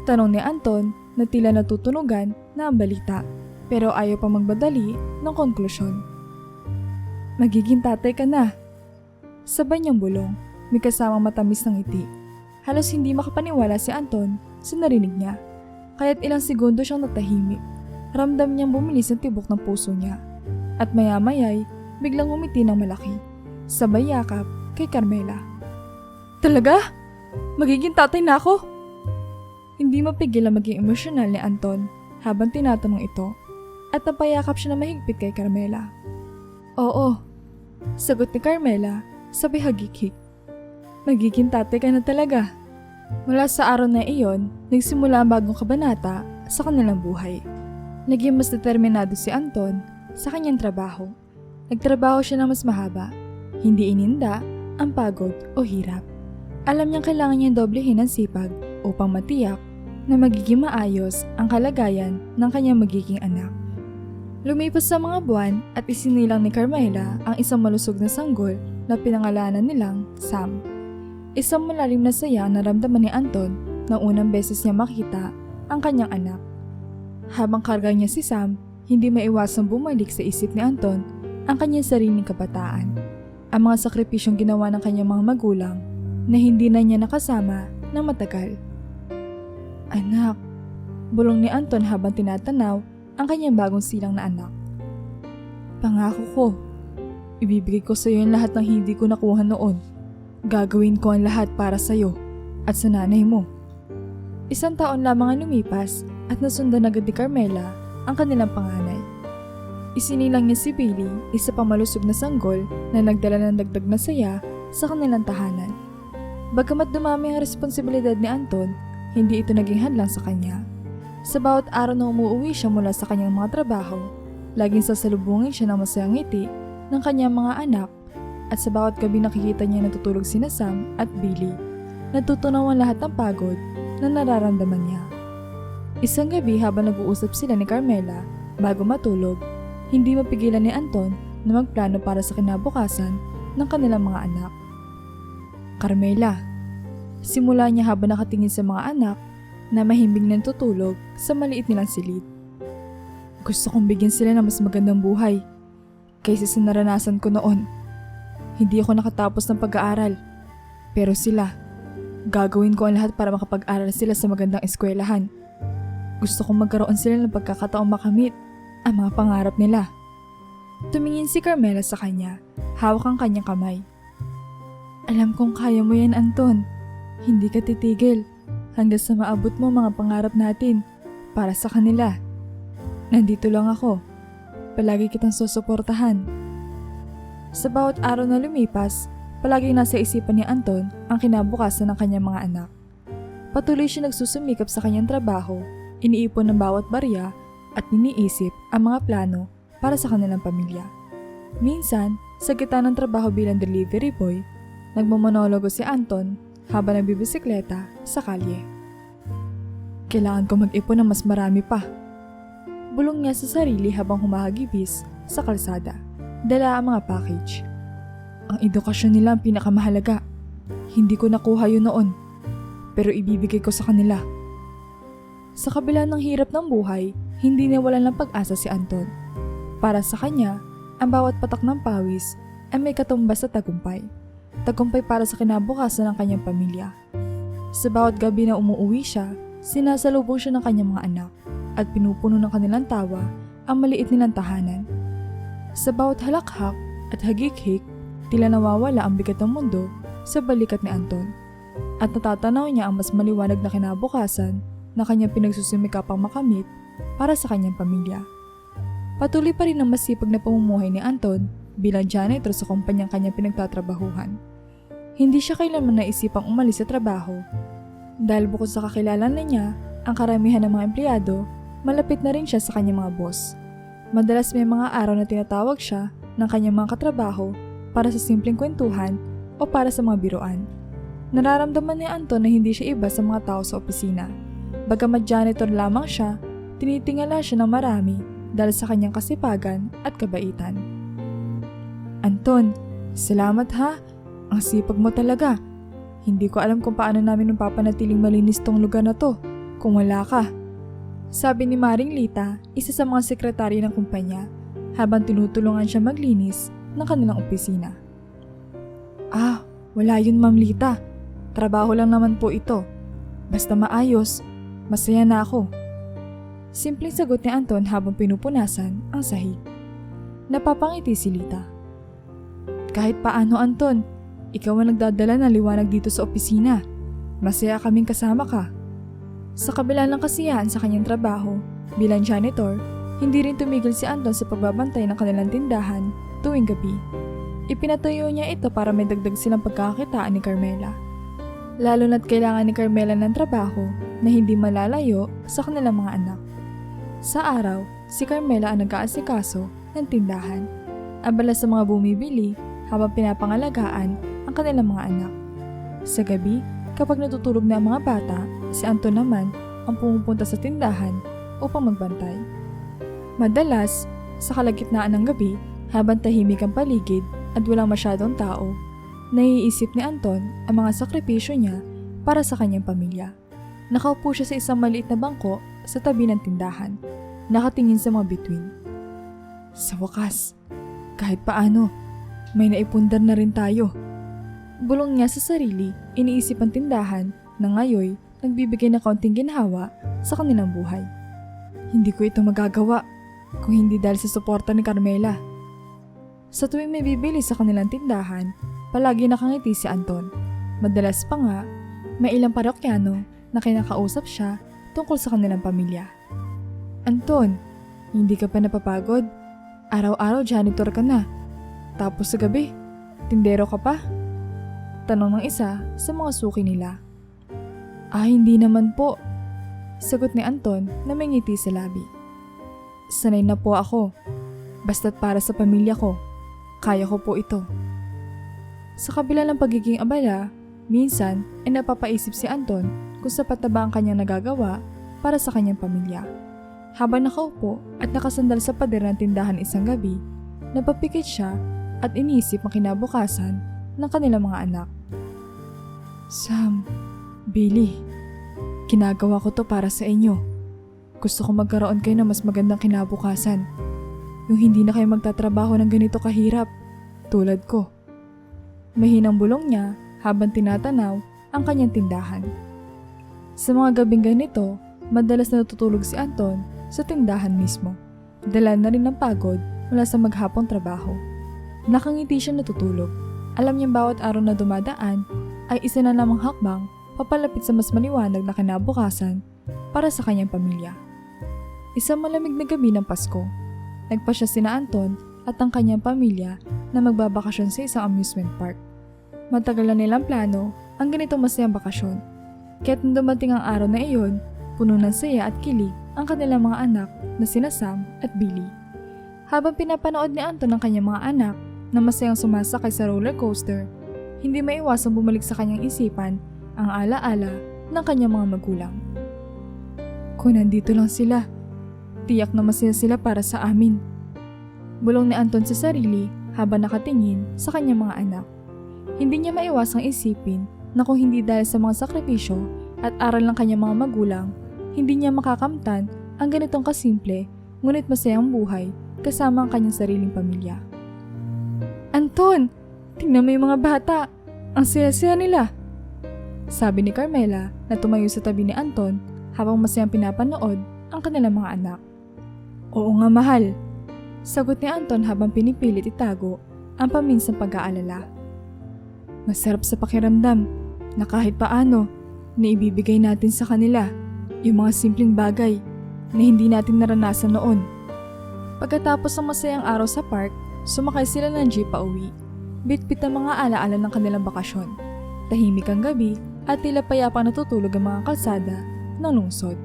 Tanong ni Anton na tila natutunugan na ang balita pero ayaw pa magbadali ng konklusyon. Magiging tatay ka na. Sabay niyang bulong, may kasamang matamis ng ngiti. Halos hindi makapaniwala si Anton sa narinig niya. Kaya't ilang segundo siyang natahimik. Ramdam niyang bumilis ang tibok ng puso niya. At maya-maya'y biglang umiti ng malaki. Sabay yakap kay Carmela. Talaga? Magiging tatay na ako? Hindi mapigil ang maging emosyonal ni Anton habang tinatanong ito at napayakap siya na mahigpit kay Carmela. Oo, sagot ni Carmela sabay hagik-hik. Magiging tatay ka na talaga. Mula sa araw na iyon, nagsimula ang bagong kabanata sa kanilang buhay. Naging mas determinado si Anton sa kanyang trabaho. Nagtrabaho siya ng mas mahaba. Hindi ininda ang pagod o hirap. Alam niyang kailangan niyang doblehin ang sipag upang matiyak na magiging maayos ang kalagayan ng kanyang magiging anak. Lumipas sa mga buwan at isinilang ni Carmela ang isang malusog na sanggol na pinangalanan nilang Sam. Isang malalim na saya na naramdaman ni Anton nang unang beses niya makita ang kanyang anak. Habang karga niya si Sam, hindi maiwasang bumalik sa isip ni Anton ang kanyang sariling kabataan. Ang mga sakripisyong ginawa ng kanyang mga magulang na hindi na niya nakasama ng matagal. Anak, bulong ni Anton habang tinatanaw ang kanyang bagong silang na anak. Pangako ko, ibibigay ko sa iyo ang lahat ng hindi ko nakuha noon. Gagawin ko ang lahat para sa iyo at sa nanay mo. Isang taon lamang ang lumipas at nasundan agad ni Carmela ang kanilang panganay. Isinilang niya si Billy, isa pang malusog na sanggol na nagdala ng dagdag na saya sa kanilang tahanan. Bagamat dumami ang responsibilidad ni Anton, hindi ito naging hadlang sa kanya. Sa bawat araw na umuwi siya mula sa kanyang mga trabaho, laging sasalubungin siya ng masayang ngiti ng kanyang mga anak at sa bawat gabi nakikita niya natutulog sina Sam at Billy. Natutunaw ang lahat ng pagod na nararamdaman niya. Isang gabi habang nag-uusap sila ni Carmela bago matulog, hindi mapigilan ni Anton na magplano para sa kinabukasan ng kanilang mga anak. Carmela, simula niya habang nakatingin sa mga anak na mahimbing nang tutulog sa maliit nilang silid. Gusto kong bigyan sila ng mas magandang buhay kaysa sa naranasan ko noon. Hindi ako nakatapos ng pag-aaral, pero sila, gagawin ko ang lahat para makapag-aral sila sa magandang eskwelahan. Gusto kong magkaroon sila ng pagkakataong makamit ang mga pangarap nila. Tumingin si Carmela sa kanya, hawak ang kanyang kamay. Alam kong kaya mo yan, Anton. Hindi ka titigil. hanggang sa maabot mo mga pangarap natin para sa kanila. Nandito lang ako. Palagi kitang susuportahan. Sa bawat araw na lumipas, palaging nasa isipan ni Anton ang kinabukasan ng kanyang mga anak. Patuloy siya nagsusumikap sa kanyang trabaho, iniipon ng bawat barya at niniisip ang mga plano para sa kanilang pamilya. Minsan, sa gitna ng trabaho bilang delivery boy, nagmamonologo si Anton habang nagbibisikleta sa kalye. Kailangan ko mag-ipon ng mas marami pa. Bulong niya sa sarili habang humahagibis sa kalsada. Dala ang mga package. Ang edukasyon nila ang pinakamahalaga. Hindi ko nakuha yun noon, pero ibibigay ko sa kanila. Sa kabila ng hirap ng buhay, hindi nawalan ng pag-asa si Anton. Para sa kanya, ang bawat patak ng pawis ay may katumbas sa tagumpay. Tagumpay para sa kinabukasan ng kanyang pamilya. Sa bawat gabi na umuuwi siya, sinasalubong siya ng kanyang mga anak at pinupuno ng kanilang tawa ang maliit nilang tahanan. Sa bawat halakhak at hagik-hik, tila nawawala ang bigat ng mundo sa balikat ni Anton at natatanaw niya ang mas maliwanag na kinabukasan na kanyang pinagsusumikapang makamit para sa kanyang pamilya. Patuloy pa rin ang masipag na pamumuhay ni Anton bilang janitor sa kumpanyang kanyang pinagtatrabahuhan. Hindi siya kailanman naisipang umalis sa trabaho dahil bukod sa kakilala na niya ang karamihan ng mga empleyado, malapit na rin siya sa kanyang mga boss. Madalas may mga araw na tinatawag siya ng kanyang mga katrabaho para sa simpleng kwentuhan o para sa mga biruan. Nararamdaman ni Anton na hindi siya iba sa mga tao sa opisina. Bagamat janitor lamang siya, tinitingala siya ng marami dahil sa kanyang kasipagan at kabaitan. Anton, salamat ha. Ang sipag mo talaga. Hindi ko alam kung paano namin papanatiling malinis tong lugar na to kung wala ka. Sabi ni Maring Lita, isa sa mga sekretary ng kumpanya, habang tinutulungan siya maglinis ng kanilang opisina. Ah, wala yun Ma'am Lita. Trabaho lang naman po ito. Basta maayos, masaya na ako. Simpleng sagot ni Anton habang pinupunasan ang sahig. Napapangiti si Lita. Kahit paano Anton, ikaw ang nagdadala ng liwanag dito sa opisina. Masaya kaming kasama ka. Sa kabila ng kasiyahan sa kanyang trabaho bilang janitor, hindi rin tumigil si Anton sa pagbabantay ng kanilang tindahan tuwing gabi. Ipinatayo niya ito para may dagdag silang pagkakakitaan ni Carmela. Lalo na't kailangan ni Carmela ng trabaho na hindi malalayo sa kanilang mga anak. Sa araw, si Carmela ang nag-aasikaso ng tindahan. Abala sa mga bumibili habang pinapangalagaan ang kanilang mga anak. Sa gabi, kapag natutulog na ang mga bata, si Anton naman ang pumupunta sa tindahan upang magbantay. Madalas, sa kalagitnaan ng gabi, habang tahimik ang paligid at walang masyadong tao, naiisip ni Anton ang mga sakripisyo niya para sa kanyang pamilya. Nakaupo siya sa isang maliit na bangko sa tabi ng tindahan, nakatingin sa mga bituin. Sa wakas, kahit paano, may naipundar na rin tayo. Bulong niya sa sarili, iniisip ang tindahan na ngayoy nagbibigay ng kaunting ginhawa sa kanilang buhay. Hindi ko ito magagawa kung hindi dahil sa suporta ni Carmela. Sa tuwing may bibili sa kanilang tindahan, palagi nakangiti si Anton. Madalas pa nga, may ilang parokyano na kinakausap siya tungkol sa kanilang pamilya. Anton, hindi ka pa napapagod? Araw-araw janitor ka na. Tapos sa gabi, tindero ka pa? Tanong ng isa sa mga suki nila. Ah, hindi naman po. Sagot ni Anton na may ngiti sa labi. Sanay na po ako. Basta't para sa pamilya ko, kaya ko po ito. Sa kabila ng pagiging abala, minsan ay napapaisip si Anton kung sapat na ba ang kanyang nagagawa para sa kanyang pamilya. Habang nakaupo at nakasandal sa pader ng tindahan isang gabi, napapikit siya at iniisip ang kinabukasan ng kanilang mga anak. Sam, Billy, ginagawa ko to para sa inyo. Gusto ko magkaroon kayo ng mas magandang kinabukasan. Yung hindi na kayo magtatrabaho ng ganito kahirap, tulad ko. Mahinang bulong niya habang tinatanaw ang kanyang tindahan. Sa mga gabing ganito, madalas na natutulog si Anton sa tindahan mismo. Dala na rin ng pagod mula sa maghapong trabaho. Nakangiti siya natutulog. Alam niyang bawat araw na dumadaan ay isa na namang hakbang papalapit sa mas maliwanag na kinabukasan para sa kanyang pamilya. Isang malamig na gabi ng Pasko, nagpasya sina Anton at ang kanyang pamilya na magbabakasyon sa isang amusement park. Matagal na nilang plano ang ganitong masayang bakasyon. Kaya't nung dumating ang araw na iyon, puno ng saya at kilig ang kanilang mga anak na sina Sam at Billy. Habang pinapanood ni Anton ang kanyang mga anak na masayang sumasakay sa roller coaster, hindi maiwasang bumalik sa kanyang isipan ang alaala ng kanyang mga magulang. Kung nandito lang sila, tiyak na masaya sila para sa amin. Bulong ni Anton sa sarili habang nakatingin sa kanyang mga anak. Hindi niya maiwasang isipin na kung hindi dahil sa mga sakripisyo at aral ng kanyang mga magulang, hindi niya makakamtan ang ganitong kasimple ngunit masayang buhay kasama ang kanyang sariling pamilya. Anton, tingnan mo yung mga bata. Ang saya-saya nila. Sabi ni Carmela na tumayo sa tabi ni Anton habang masayang pinapanood ang kanilang mga anak. Oo nga mahal. Sagot ni Anton habang pinipilit itago ang paminsang pag-aalala. Masarap sa pakiramdam na kahit paano naibibigay natin sa kanila yung mga simpleng bagay na hindi natin naranasan noon. Pagkatapos ng masayang araw sa park, sumakay sila ng jeep pa uwi. Bit-bit ang mga alaala ng kanilang bakasyon. Tahimik ang gabi at tila payapang natutulog ang mga kalsada ng lungsod.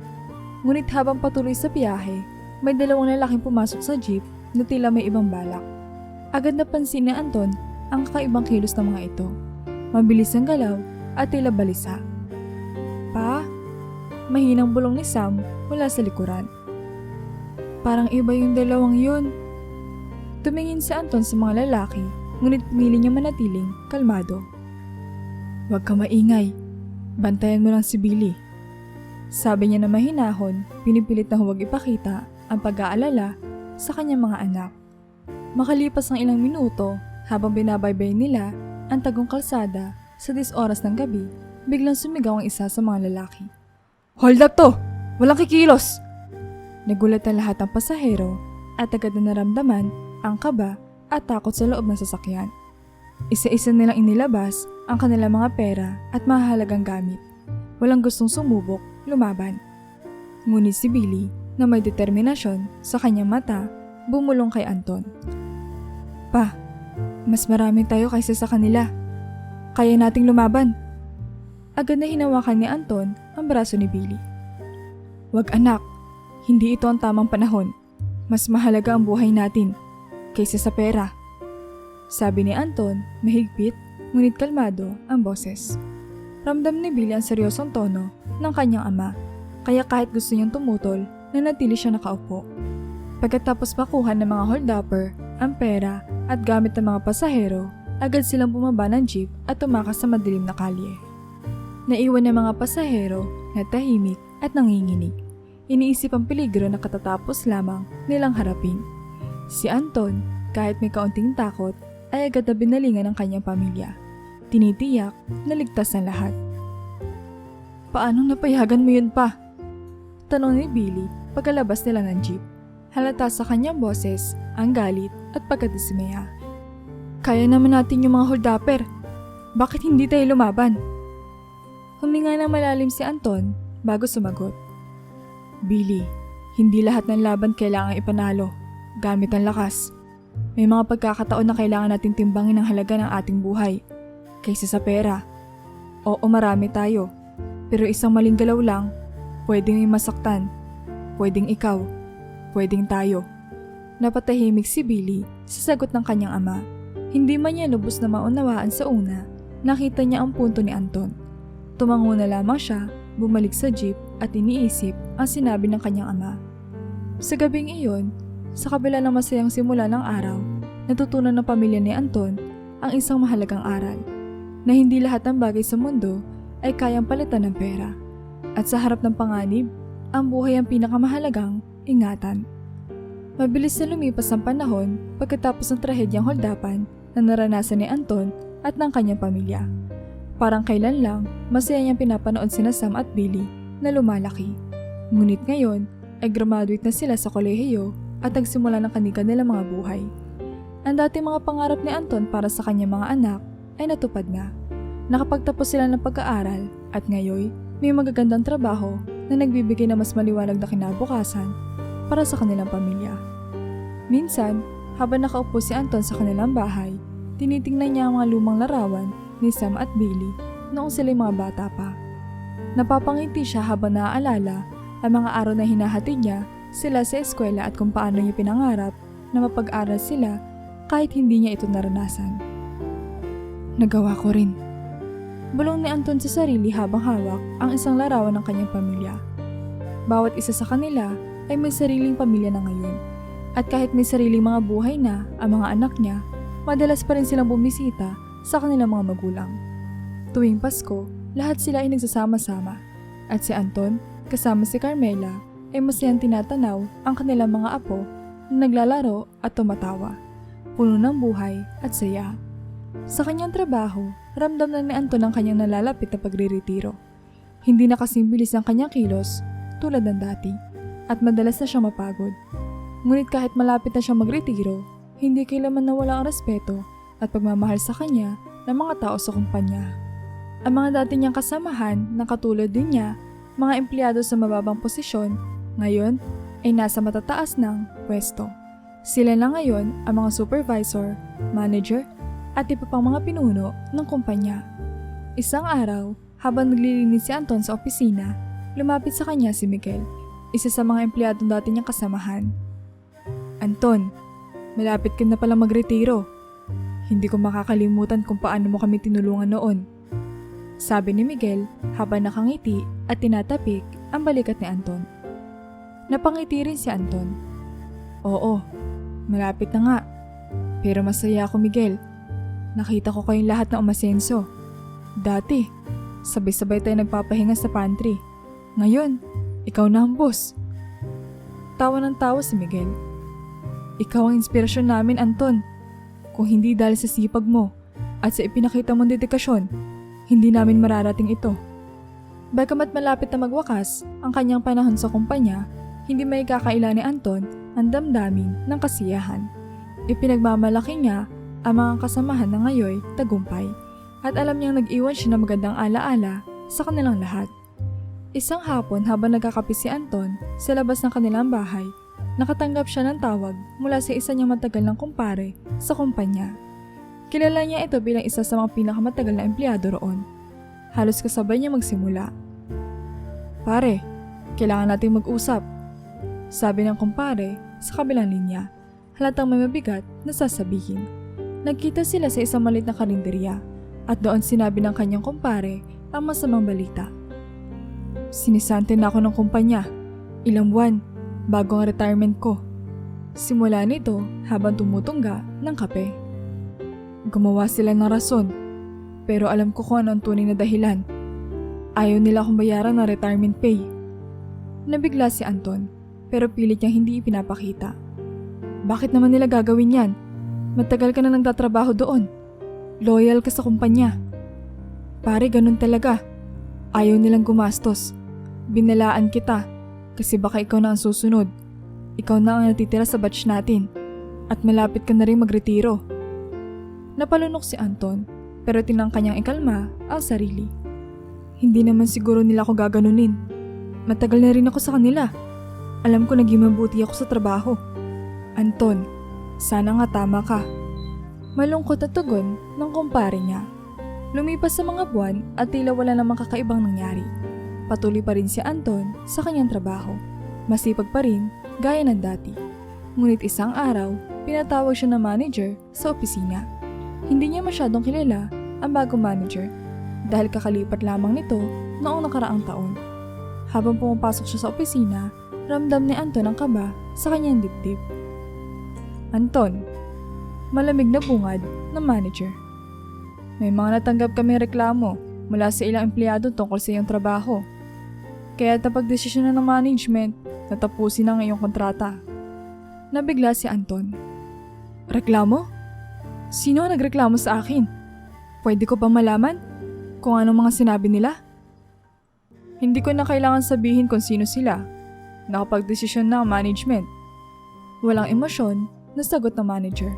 Ngunit habang patuloy sa biyahe, may dalawang lalaking pumasok sa jeep na tila may ibang balak. Agad napansin ni Anton ang kakaibang kilos ng mga ito. Mabilis ang galaw at tila balisa. Pa? Mahinang bulong ni Sam mula sa likuran. Parang iba yung dalawang yun. Tumingin si Anton sa mga lalaki, ngunit pinili niya manatiling kalmado. Huwag ka maingay. Bantayan mo lang si Billy. Sabi niya na mahinahon, pinipilit na huwag ipakita ang pag-aalala sa kanyang mga anak. Makalipas ng ilang minuto, habang binabaybay nila ang tagong kalsada sa 10 oras ng gabi, biglang sumigaw ang isa sa mga lalaki. Hold up to! Walang kikilos! Nagulat ang lahat ng pasahero at agad na naramdaman ang kaba at takot sa loob ng sasakyan. Isa-isa nilang inilabas ang kanilang mga pera at mahalagang gamit. Walang gustong sumubok, lumaban. Ngunit si Billy, na may determinasyon sa kanyang mata, bumulong kay Anton. Pa, mas marami tayo kaysa sa kanila. Kaya nating lumaban. Agad na hinawakan ni Anton ang braso ni Billy. Wag anak, hindi ito ang tamang panahon. Mas mahalaga ang buhay natin kaysa sa pera. Sabi ni Anton, mahigpit ngunit kalmado ang boses. Ramdam ni Billy ang seryosong tono ng kanyang ama, kaya kahit gusto niyang tumutol, nanatili siya nakaupo. Pagkatapos makuha ng mga hold-upper, ang pera at gamit ng mga pasahero, agad silang bumaba ng jeep at tumakas sa madilim na kalye. Naiwan ng mga pasahero na tahimik at nanginginig. Iniisip ang peligro na katatapos lamang nilang harapin. Si Anton, kahit may kaunting takot, ay agad na binalingan ng kanyang pamilya. Tinitiyak na ligtas ang lahat. Paano napayagan mo yun pa? Tanong ni Billy pagkalabas nila ng jeep. Halata sa kanyang boses ang galit at pagkadismaya. Kaya naman natin yung mga hold-upper. Bakit hindi tayo lumaban? Huminga ng malalim si Anton bago sumagot. Billy, hindi lahat ng laban kailangang ipanalo gamit ang lakas. May mga pagkakataon na kailangan nating timbangin ang halaga ng ating buhay kaysa sa pera. Oo, marami tayo. Pero isang maling galaw lang, pwedeng may masaktan. Pwedeng ikaw. Pwedeng tayo. Napatahimik si Billy sa sagot ng kanyang ama. Hindi man niya lubos na maunawaan sa una, nakita niya ang punto ni Anton. Tumango na lamang siya, bumalik sa jeep at iniisip ang sinabi ng kanyang ama. Sa gabing iyon, sa kabila ng masayang simula ng araw, natutunan ng pamilya ni Anton ang isang mahalagang aral, na hindi lahat ng bagay sa mundo ay kayang palitan ng pera. At sa harap ng panganib, ang buhay ang pinakamahalagang ingatan. Mabilis na lumipas ang panahon pagkatapos ng trahedyang holdapan na naranasan ni Anton at ng kanyang pamilya. Parang kailan lang, masaya niyang pinapanood sina Sam at Billy na lumalaki. Ngunit ngayon ay graduate na sila sa kolehiyo at nagsimula ng kanilang mga buhay. Ang dating mga pangarap ni Anton para sa kanyang mga anak ay natupad na. Nakapagtapos sila ng pag-aaral At ngayon, may magagandang trabaho na nagbibigay ng mas maliwanag na kinabukasan para sa kanilang pamilya. Minsan, habang nakaupo si Anton sa kanilang bahay, tinitingnan niya ang mga lumang larawan ni Sam at Billy noong sila'y mga bata pa. Napapangiti siya habang naaalala ang mga araw na hinahatid niya sila sa eskwela at kung paano niya pinangarap na mapag-aral sila kahit hindi niya ito naranasan. Nagawa ko rin. Bulong ni Anton sa sarili habang hawak ang isang larawan ng kanyang pamilya. Bawat isa sa kanila ay may sariling pamilya na ngayon. At kahit may sariling mga buhay na ang mga anak niya, madalas pa rin silang bumisita sa kanilang mga magulang. Tuwing Pasko, lahat sila ay nagsasama-sama. At si Anton, kasama si Carmela, ay masayang tinatanaw ang kanilang mga apo na naglalaro at tumatawa, puno ng buhay at saya. Sa kanyang trabaho, ramdam na ni Anton ang kanyang nalalapit na pagre-retiro. Hindi na kasing bilis ang kanyang kilos tulad ng dati at madalas na siyang mapagod. Ngunit kahit malapit na siyang magretiro, hindi kailanman nawala ang respeto at pagmamahal sa kanya ng mga tao sa kumpanya. Ang mga dati niyang kasamahan na katulad din niya, mga empleyado sa mababang posisyon, ngayon ay nasa matataas ng pwesto. Sila na ngayon ang mga supervisor, manager, at iba pang mga pinuno ng kumpanya. Isang araw, habang naglilinis si Anton sa opisina, lumapit sa kanya si Miguel, isa sa mga empleyadong dati niyang kasamahan. Anton, malapit ka na pala magretiro. Hindi ko makakalimutan kung paano mo kami tinulungan noon. Sabi ni Miguel habang nakangiti at tinatapik ang balikat ni Anton. Napangiti rin si Anton. Oo, malapit na nga. Pero masaya ako, Miguel. Nakita ko kayong lahat na umasenso. Dati, sabay-sabay tayo nagpapahinga sa pantry. Ngayon, ikaw na ang boss. Tawa ng tawa si Miguel. Ikaw ang inspirasyon namin, Anton. Kung hindi dahil sa sipag mo at sa ipinakita mong dedikasyon, hindi namin mararating ito. Bagamat malapit na magwakas ang kanyang panahon sa kumpanya, hindi may kakaila ni Anton ang damdamin ng kasiyahan. Ipinagmamalaki niya ang mga kasamahan na ngayon tagumpay at alam niyang nag-iwan siya ng magandang alaala sa kanilang lahat. Isang hapon habang nagkakape si Anton sa labas ng kanilang bahay, nakatanggap siya ng tawag mula sa isa niyang matagal ng kumpare sa kumpanya. Kilala niya ito bilang isa sa mga pinakamatagal na empleyado roon. Halos kasabay niya magsimula. Pare, kailangan nating mag-usap. Sabi ng kumpare sa kabilang linya, halatang may mabigat na sasabihin. Nagkita sila sa isang maliit na karinderya at doon sinabi ng kanyang kumpare ang masamang balita. Sinisante na ako ng kumpanya, ilang buwan, bago ang retirement ko. Simula nito habang tumutungga ng kape. Gumawa sila ng rason, pero alam ko kung ano ang tunay na dahilan. Ayaw nila akong bayaran ng retirement pay. Nabigla si Anton, pero pilit niyang hindi ipinapakita. Bakit naman nila gagawin yan? Matagal ka na nagtatrabaho doon. Loyal ka sa kumpanya. Pare, ganun talaga. Ayaw nilang gumastos. Binalaan kita kasi baka ikaw na ang susunod. Ikaw na ang natitira sa batch natin at malapit ka na rin magretiro. Napalunok si Anton pero tinangka niyang ikalma ang sarili. Hindi naman siguro nila ako gaganunin. Matagal na rin ako sa kanila. Alam ko naging mabuti ako sa trabaho. Anton, sana nga tama ka. Malungkot at tugon ng kumpare niya. Lumipas sa mga buwan at tila wala namang kakaibang nangyari. Patuloy pa rin si Anton sa kanyang trabaho. Masipag pa rin gaya ng dati. Ngunit isang araw, pinatawag siya ng manager sa opisina. Hindi niya masyadong kilala ang bagong manager dahil kakalipat lamang nito noong nakaraang taon. Habang pumapasok siya sa opisina, ramdam ni Anton ang kaba sa kanyang dibdib. Anton, malamig na bungad ng manager. May mga natanggap kami reklamo mula sa ilang empleyado tungkol sa iyong trabaho. Kaya napagdesisyon na ng management na tapusin ang iyong kontrata. Nabigla si Anton. Reklamo? Sino ang nagreklamo sa akin? Pwede ko ba malaman kung anong mga sinabi nila? Hindi ko na kailangan sabihin kung sino sila. Nakapagdesisyon na ang management. Walang emosyon na sagot ng manager.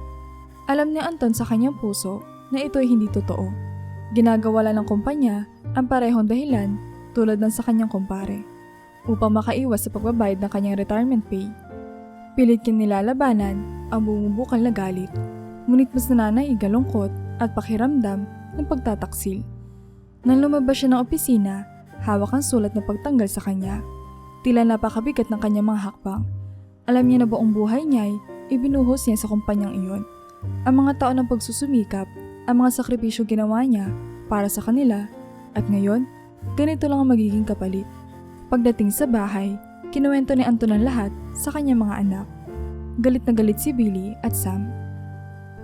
Alam ni Anton sa kanyang puso na ito ay hindi totoo. Ginagawa lang ng kumpanya ang parehong dahilan tulad ng sa kanyang kumpare upang makaiwas sa pagbabayad ng kanyang retirement pay. Pilit niyang nilalabanan ang bumubukal na galit, ngunit mas nananaig ang lungkot at pakiramdam ng pagtataksil. Nang lumabas siya ng opisina, hawak ang sulat na pagtanggal sa kanya. Tila napakabigat ng kanyang mga hakbang. Alam niya na buong buhay niya ay ibinuhos niya sa kumpanyang iyon. Ang mga taon ng pagsusumikap, ang mga sakripisyo ginawa niya para sa kanila, at ngayon, ganito lang ang magiging kapalit. Pagdating sa bahay, kinuwento ni Anton ang lahat sa kanyang mga anak. Galit na galit si Billy at Sam.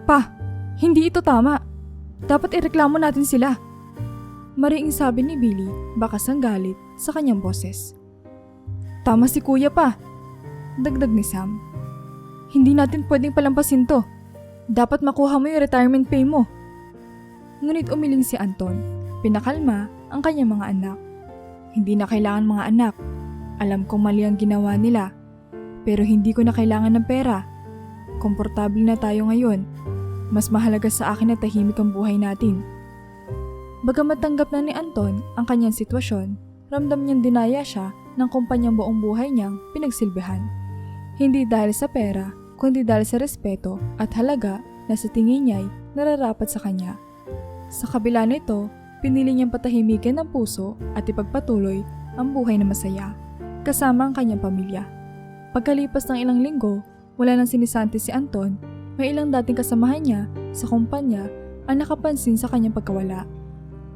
Pa, hindi ito tama. Dapat ireklamo natin sila. Mariing sabi ni Billy, bakas ang galit sa kanyang boses. Tama si kuya pa. Dagdag ni Sam. Hindi natin pwedeng palampasin to. Dapat makuha mo yung retirement pay mo. Ngunit umiling si Anton. Pinakalma ang kanyang mga anak. Hindi na kailangan mga anak. Alam kong mali ang ginawa nila. Pero hindi ko na kailangan ng pera. Komportable na tayo ngayon. Mas mahalaga sa akin na tahimik ang buhay natin. Bagamat tanggap na ni Anton ang kanyang sitwasyon, ramdam niyang dinaya siya ng kumpanyang buong buhay niyang pinagsilbihan. Hindi dahil sa pera, kundi dahil sa respeto at halaga na sa tingin niya ay nararapat sa kanya. Sa kabila nito, pinili niyang patahimikin ang puso at ipagpatuloy ang buhay na masaya, kasama ang kanyang pamilya. Pagkalipas ng ilang linggo, wala nang sinisanti si Anton, may ilang dating kasamahan niya sa kumpanya ang nakapansin sa kanyang pagkawala.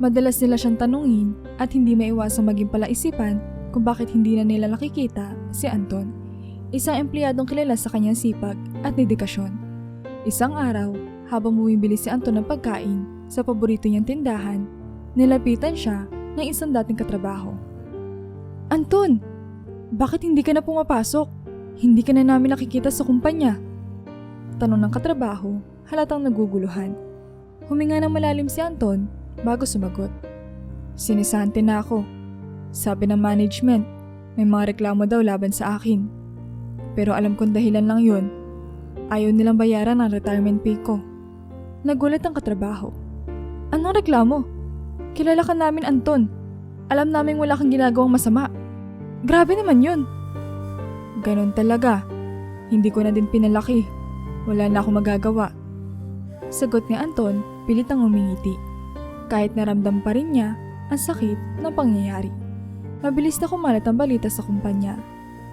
Madalas nila siyang tanungin at hindi maiwasang maging palaisipan kung bakit hindi na nila nakikita si Anton. Isang empleyadong kilala sa kanyang sipag at dedikasyon. Isang araw, habang bumibili si Anton ng pagkain sa paborito niyang tindahan, nilapitan siya ng isang dating katrabaho. Anton! Bakit hindi ka na pumapasok? Hindi ka na namin nakikita sa kumpanya. Tanong ng katrabaho, halatang naguguluhan. Huminga ng malalim si Anton bago sumagot. Sinisante na ako. Sabi ng management, may mga reklamo daw laban sa akin. Pero alam kong dahilan lang yun. Ayaw nilang bayaran ang retirement pay ko. Nagulat ang katrabaho. Anong reklamo? Kilala ka namin, Anton. Alam namin wala kang ginagawang masama. Grabe naman yun. Ganon talaga. Hindi ko na din pinalaki. Wala na akong magagawa. Sagot ni Anton, pilit ang umingiti. Kahit naramdam pa rin niya ang sakit ng pangyayari. Mabilis na kumalat ang balita sa kumpanya.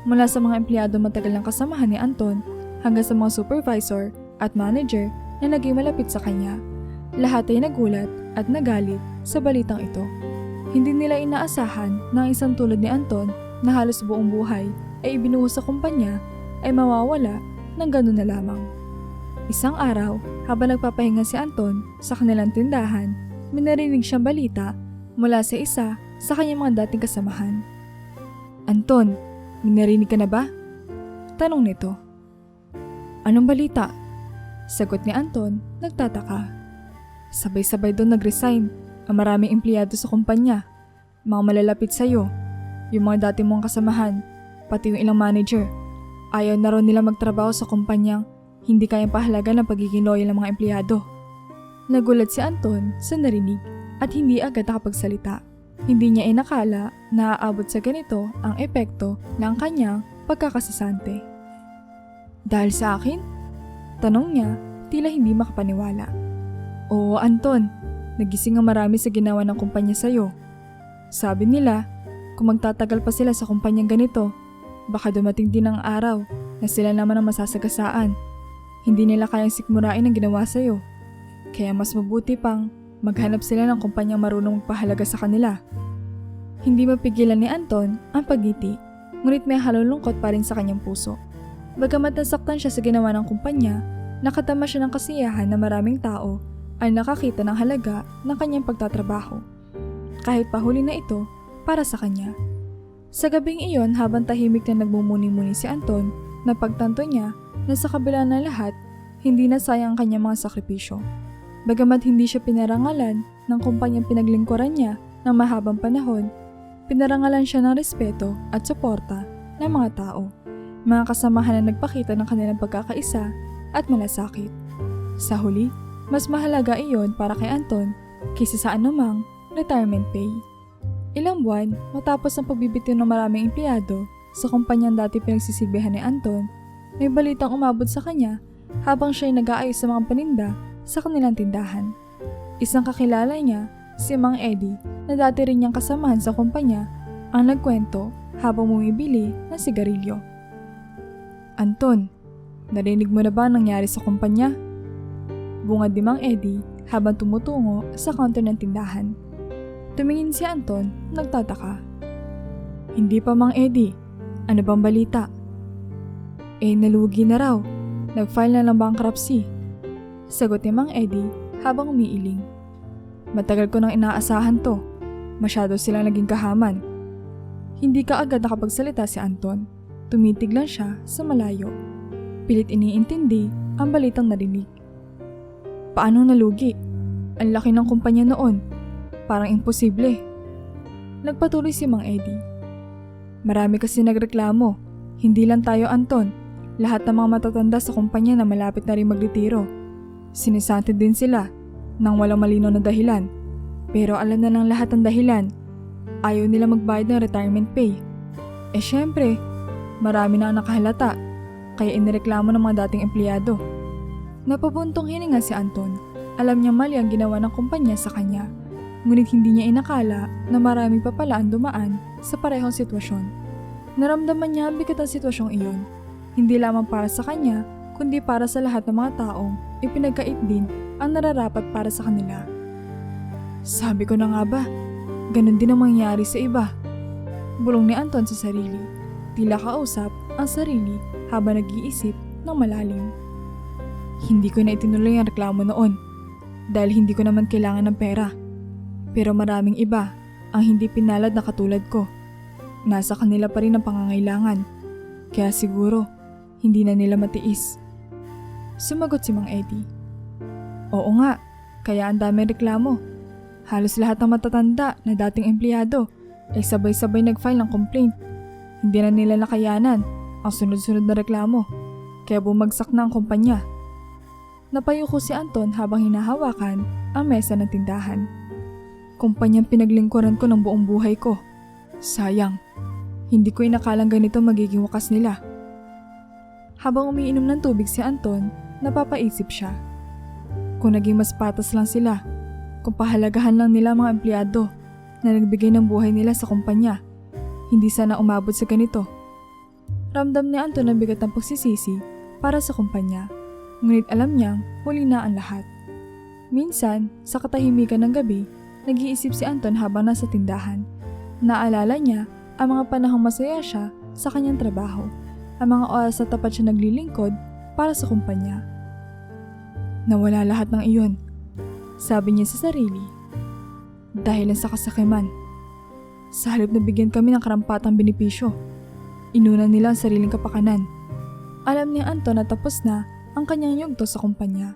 Mula sa mga empleyado matagal ng kasamahan ni Anton hanggang sa mga supervisor at manager na naging malapit sa kanya. Lahat ay nagulat at nagalit sa balitang ito. Hindi nila inaasahan na ang isang tulad ni Anton na halos buong buhay ay ibinuhos sa kumpanya ay mawawala ng ganun na lamang. Isang araw, habang nagpapahinga si Anton sa kanilang tindahan, may narinig siyang balita mula sa isa sa kanyang mga dating kasamahan. Anton, may narinig ka na ba? Tanong nito. Anong balita? Sagot ni Anton, nagtataka. Sabay-sabay doon nag-resign ang maraming empleyado sa kumpanya. Mga malalapit sa'yo, yung mga dati mong kasamahan, pati yung ilang manager. Ayaw na rin nila magtrabaho sa kumpanyang hindi kayang pahalaga ng pagiging loyal ng mga empleyado. Nagulat si Anton sa narinig at hindi agad nakapagsalita. Hindi niya inakala na aabot sa ganito ang epekto ng kanyang pagkakasasante. Dahil sa akin? Tanong niya, tila hindi makapaniwala. Oo, Anton, nagising ang marami sa ginawa ng kumpanya sa'yo. Sabi nila, kung magtatagal pa sila sa kumpanyang ganito, baka dumating din ang araw na sila naman ang masasagasaan. Hindi nila kayang sikmurain ang ginawa sa'yo. Kaya mas mabuti pang maghanap sila ng kumpanyang marunong magpahalaga sa kanila. Hindi mapigilan ni Anton ang pagngiti, ngunit may halulungkot pa rin sa kanyang puso. Bagamat nasaktan siya sa ginawa ng kumpanya, nakatama siya ng kasiyahan na maraming tao ay nakakita ng halaga ng kanyang pagtatrabaho. Kahit pahuli na ito para sa kanya. Sa gabing iyon, habang tahimik na nagmumuni-muni si Anton, napagtanto niya na sa kabila ng lahat, hindi na sayang ang kanyang mga sakripisyo. Bagamat hindi siya pinarangalan ng kumpanyang pinaglingkuran niya ng mahabang panahon, pinarangalan siya ng respeto at suporta ng mga tao, mga kasamahan na nagpakita ng kanilang pagkakaisa at malasakit. Sa huli, mas mahalaga iyon para kay Anton kaysa sa anumang retirement pay. Ilang buwan matapos ang pagbibitiw ng maraming empleyado sa kumpanyang dati pinagsisilbihan ni Anton, may balitang umabot sa kanya habang siya'y nag-aayos sa mga paninda sa kanilang tindahan. Isang kakilala niya, si Mang Eddie, na dati rin niyang kasamahan sa kumpanya, ang nagkwento habang bumibili ng sigarilyo. "Anton, narinig mo na ba ang nangyari sa kumpanya?" Bungad ni Mang Eddie habang tumutungo sa counter ng tindahan. Tumingin si Anton, nagtataka. "Hindi pa, Mang Eddie. Ano bang balita?" Nalugi na raw. Nag-file na ng bankruptcy," sagot ni Mang Eddie habang umiiling. "Matagal ko nang inaasahan to. Masyado silang naging kahaman." Hindi ka agad nakapagsalita si Anton. Tumitig lang siya sa malayo. Pilit iniintindi ang balitang narinig. "Paano nalugi? Ang laki ng kumpanya noon. Parang imposible." Nagpatuloy si Mang Eddie. "Marami kasi nagreklamo. Hindi lang tayo, Anton. Lahat ng mga matatanda sa kumpanya na malapit na rin magretiro. Sinisanti din sila nang walang malinaw na dahilan. Pero alam na ng lahat ang dahilan. Ayaw nila magbayad ng retirement pay. Syempre, marami na ang nakahalata. Kaya inireklamo ng mga dating empleyado." Napabuntong hininga si Anton. Alam niya mali ang ginawa ng kumpanya sa kanya. Ngunit hindi niya inakala na marami pa pala ang dumaan sa parehong sitwasyon. Naramdaman niya ang bigat ang sitwasyong iyon. Hindi lamang para sa kanya, kundi para sa lahat ng mga taong ipinagkait din ang nararapat para sa kanila. "Sabi ko na nga ba, ganun din ang mangyayari sa iba." Bulong ni Anton sa sarili. Tila kausap ang sarili habang nag-iisip ng malalim. "Hindi ko na itinuloy ang reklamo noon dahil hindi ko naman kailangan ng pera. Pero maraming iba ang hindi pinalad na katulad ko. Nasa kanila pa rin ang pangangailangan. Kaya siguro, hindi na nila matiis." Sumagot si Mang Eddie. "Oo nga, kaya ang daming reklamo. Halos lahat ng matatanda na dating empleyado ay sabay-sabay nag-file ng complaint. Hindi na nila nakayanan ang sunod-sunod na reklamo, kaya bumagsak na ang kumpanya." Napayuko si Anton habang hinahawakan ang mesa ng tindahan. "Kumpanyang pinaglingkuran ko ng buong buhay ko. Sayang, hindi ko inakalang ganito magiging wakas nila." Habang umiinom ng tubig si Anton, napapaisip siya. Kung naging mas patas lang sila, kung pahalagahan lang nila mga empleyado na nagbigay ng buhay nila sa kumpanya, hindi sana umabot sa ganito. Ramdam ni Anton ang bigat ng pagsisisi para sa kumpanya, ngunit alam niyang huli na ang lahat. Minsan, sa katahimikan ng gabi, nag-iisip si Anton habang nasa tindahan. Naalala niya ang mga panahong masaya siya sa kanyang trabaho, ang mga oras na tapat siya naglilingkod para sa kumpanya. "Nawala lahat ng iyon," sabi niya sa sarili. "Dahil lang sa kasakiman. Sa halip na bigyan kami ng karampatang benepisyo, inuna nila ang sariling kapakanan." Alam ni Anton na tapos na ang kanyang yugto sa kumpanya.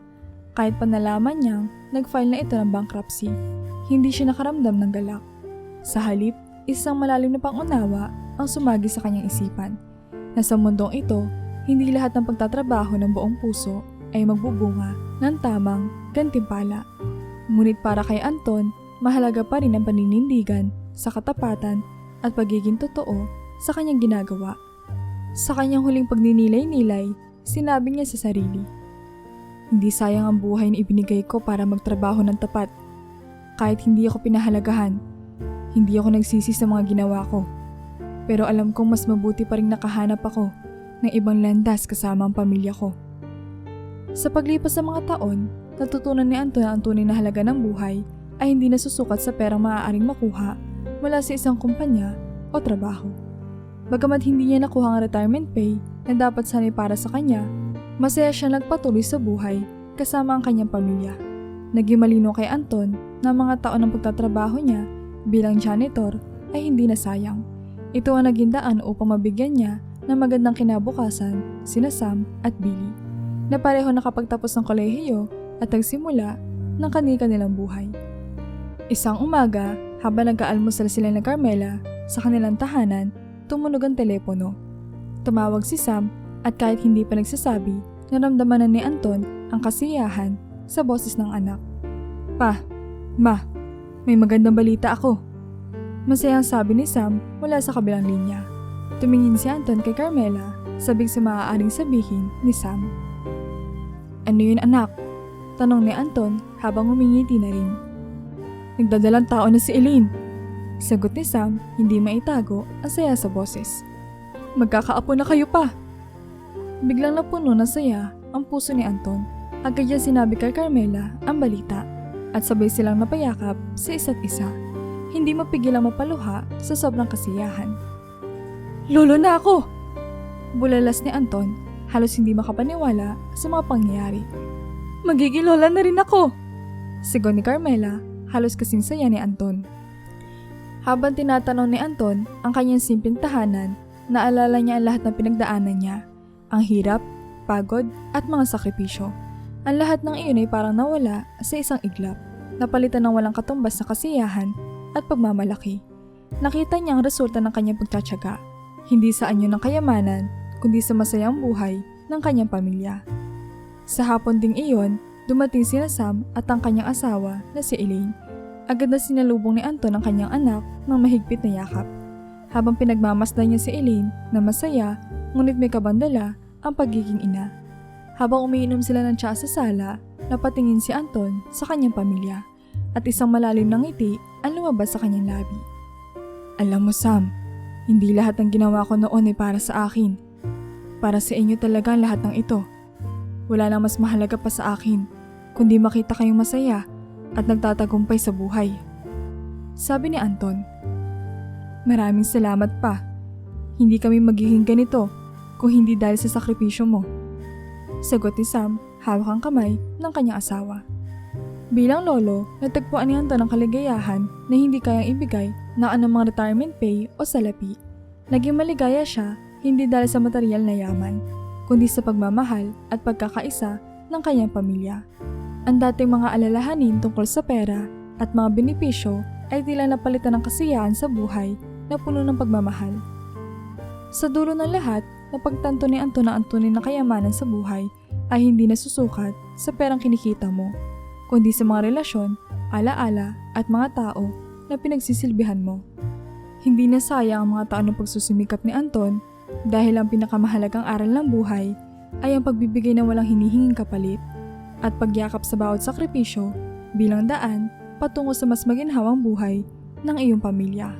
Kahit pa nalaman niyang nag-file na ito ng bankruptcy, hindi siya nakaramdam ng galak. Sa halip, isang malalim na pangunawa ang sumagi sa kanyang isipan. Na sa mundong ito, hindi lahat ng pagtatrabaho ng buong puso ay magbubunga ng tamang gantimpala. Ngunit para kay Anton, mahalaga pa rin ang paninindigan sa katapatan at pagiging totoo sa kanyang ginagawa. Sa kanyang huling pagninilay-nilay, sinabi niya sa sarili, "Hindi sayang ang buhay na ibinigay ko para magtrabaho ng tapat. Kahit hindi ako pinahalagahan, hindi ako nagsisi sa mga ginawa ko. Pero alam kong mas mabuti pa rin nakahanap ako ng ibang landas kasama ang pamilya ko." Sa paglipas ng mga taon, natutunan ni Anton na ang tunay na halaga ng buhay ay hindi nasusukat sa perang maaaring makuha mula sa isang kumpanya o trabaho. Bagamat hindi niya nakuha ang retirement pay na dapat sanay para sa kanya, masaya siya nagpatuloy sa buhay kasama ang kanyang pamilya. Naging malinaw kay Anton na mga taon ng pagtatrabaho niya bilang janitor ay hindi na sayang. Ito ang naging daan upang mabigyan niya ng magandang kinabukasan sina Sam at Billy, na pareho nakapagtapos ng kolehiyo at nagsimula ng kanilang buhay. Isang umaga, habang nag-aalmusal sila ng Carmela sa kanilang tahanan, tumunog ang telepono. Tumawag si Sam at kahit hindi pa nagsasabi, naramdaman na ni Anton ang kasiyahan sa boses ng anak. "Pa, Ma, May magandang balita ako. Masayang sabi ni Sam mula sa kabilang linya. Tumingin si Anton kay Carmela, sabik sa maaaring sabihin ni Sam. Ano yun anak? Tanong ni Anton habang umingiti na rin. Nagdadalang tao na si Elaine. Sagot ni Sam, hindi maitago ang saya sa boses. Magkakaapo na kayo pa. Biglang napuno ng saya ang puso ni Anton. Agad niya sinabi kay Carmela ang balita at sabay silang napayakap sa isa't isa. Hindi mapigil ang mapaluha sa sobrang kasiyahan. Lolo na ako! Bulalas ni Anton, halos hindi makapaniwala sa mga pangyayari. Magiging lola na rin ako! Sigaw ni Carmela, halos kasing saya ni Anton. Habang tinatanong ni Anton ang kanyang simpleng tahanan, naalala niya ang lahat ng pinagdaanan niya. Ang hirap, pagod at mga sakripisyo. Ang lahat ng iyon ay parang nawala sa isang iglap, napalitan ng walang katumbas na kasiyahan at pagmamalaki. Nakita niya ang resulta ng kanyang pagtsatsaga, hindi sa anyo ng kayamanan, kundi sa masayang buhay ng kanyang pamilya. Sa hapon ding iyon, dumating sina Sam at ang kanyang asawa na si Elaine. Agad na sinalubong ni Anton ang kanyang anak ng mahigpit na yakap. Habang pinagmamasdan niya si Elaine na masaya, ngunit may kabandala ang pagiging ina. Habang umiinom sila ng tsaa sa sala, napatingin si Anton sa kanyang pamilya at isang malalim na ngiti ang lumabas sa kanyang labi. Alam mo Sam, hindi lahat ng ginawa ko noon ay para sa akin. Para sa inyo talaga ang lahat ng ito. Wala nang mas mahalaga pa sa akin, kundi makita kayong masaya at nagtatagumpay sa buhay. Sabi ni Anton. Maraming salamat pa. Hindi kami magiging ganito kung hindi dahil sa sakripisyo mo. Sagot ni Sam, hawak ang kamay ng kanyang asawa. Bilang lolo, natagpuan ni Anton ang kaligayahan na hindi kayang ibigay ng anumang retirement pay o salapi. Naging maligaya siya hindi dahil sa material na yaman, kundi sa pagmamahal at pagkakaisa ng kanyang pamilya. Ang dating mga alalahanin tungkol sa pera at mga benepisyo ay tila napalitan ng kasiyahan sa buhay na puno ng pagmamahal. Sa dulo ng lahat, napagtanto ni Anton na ang tunay na kayamanan sa buhay ay hindi nasusukat sa perang kinikita mo, kundi sa mga relasyon, alaala at mga tao na pinagsisilbihan mo. Hindi na sayang ang mga taon ng pagsusumikap ni Anton dahil ang pinakamahalagang aral ng buhay ay ang pagbibigay ng walang hinihinging kapalit at pagyakap sa bawat sakripisyo bilang daan patungo sa mas maginhawang buhay ng iyong pamilya.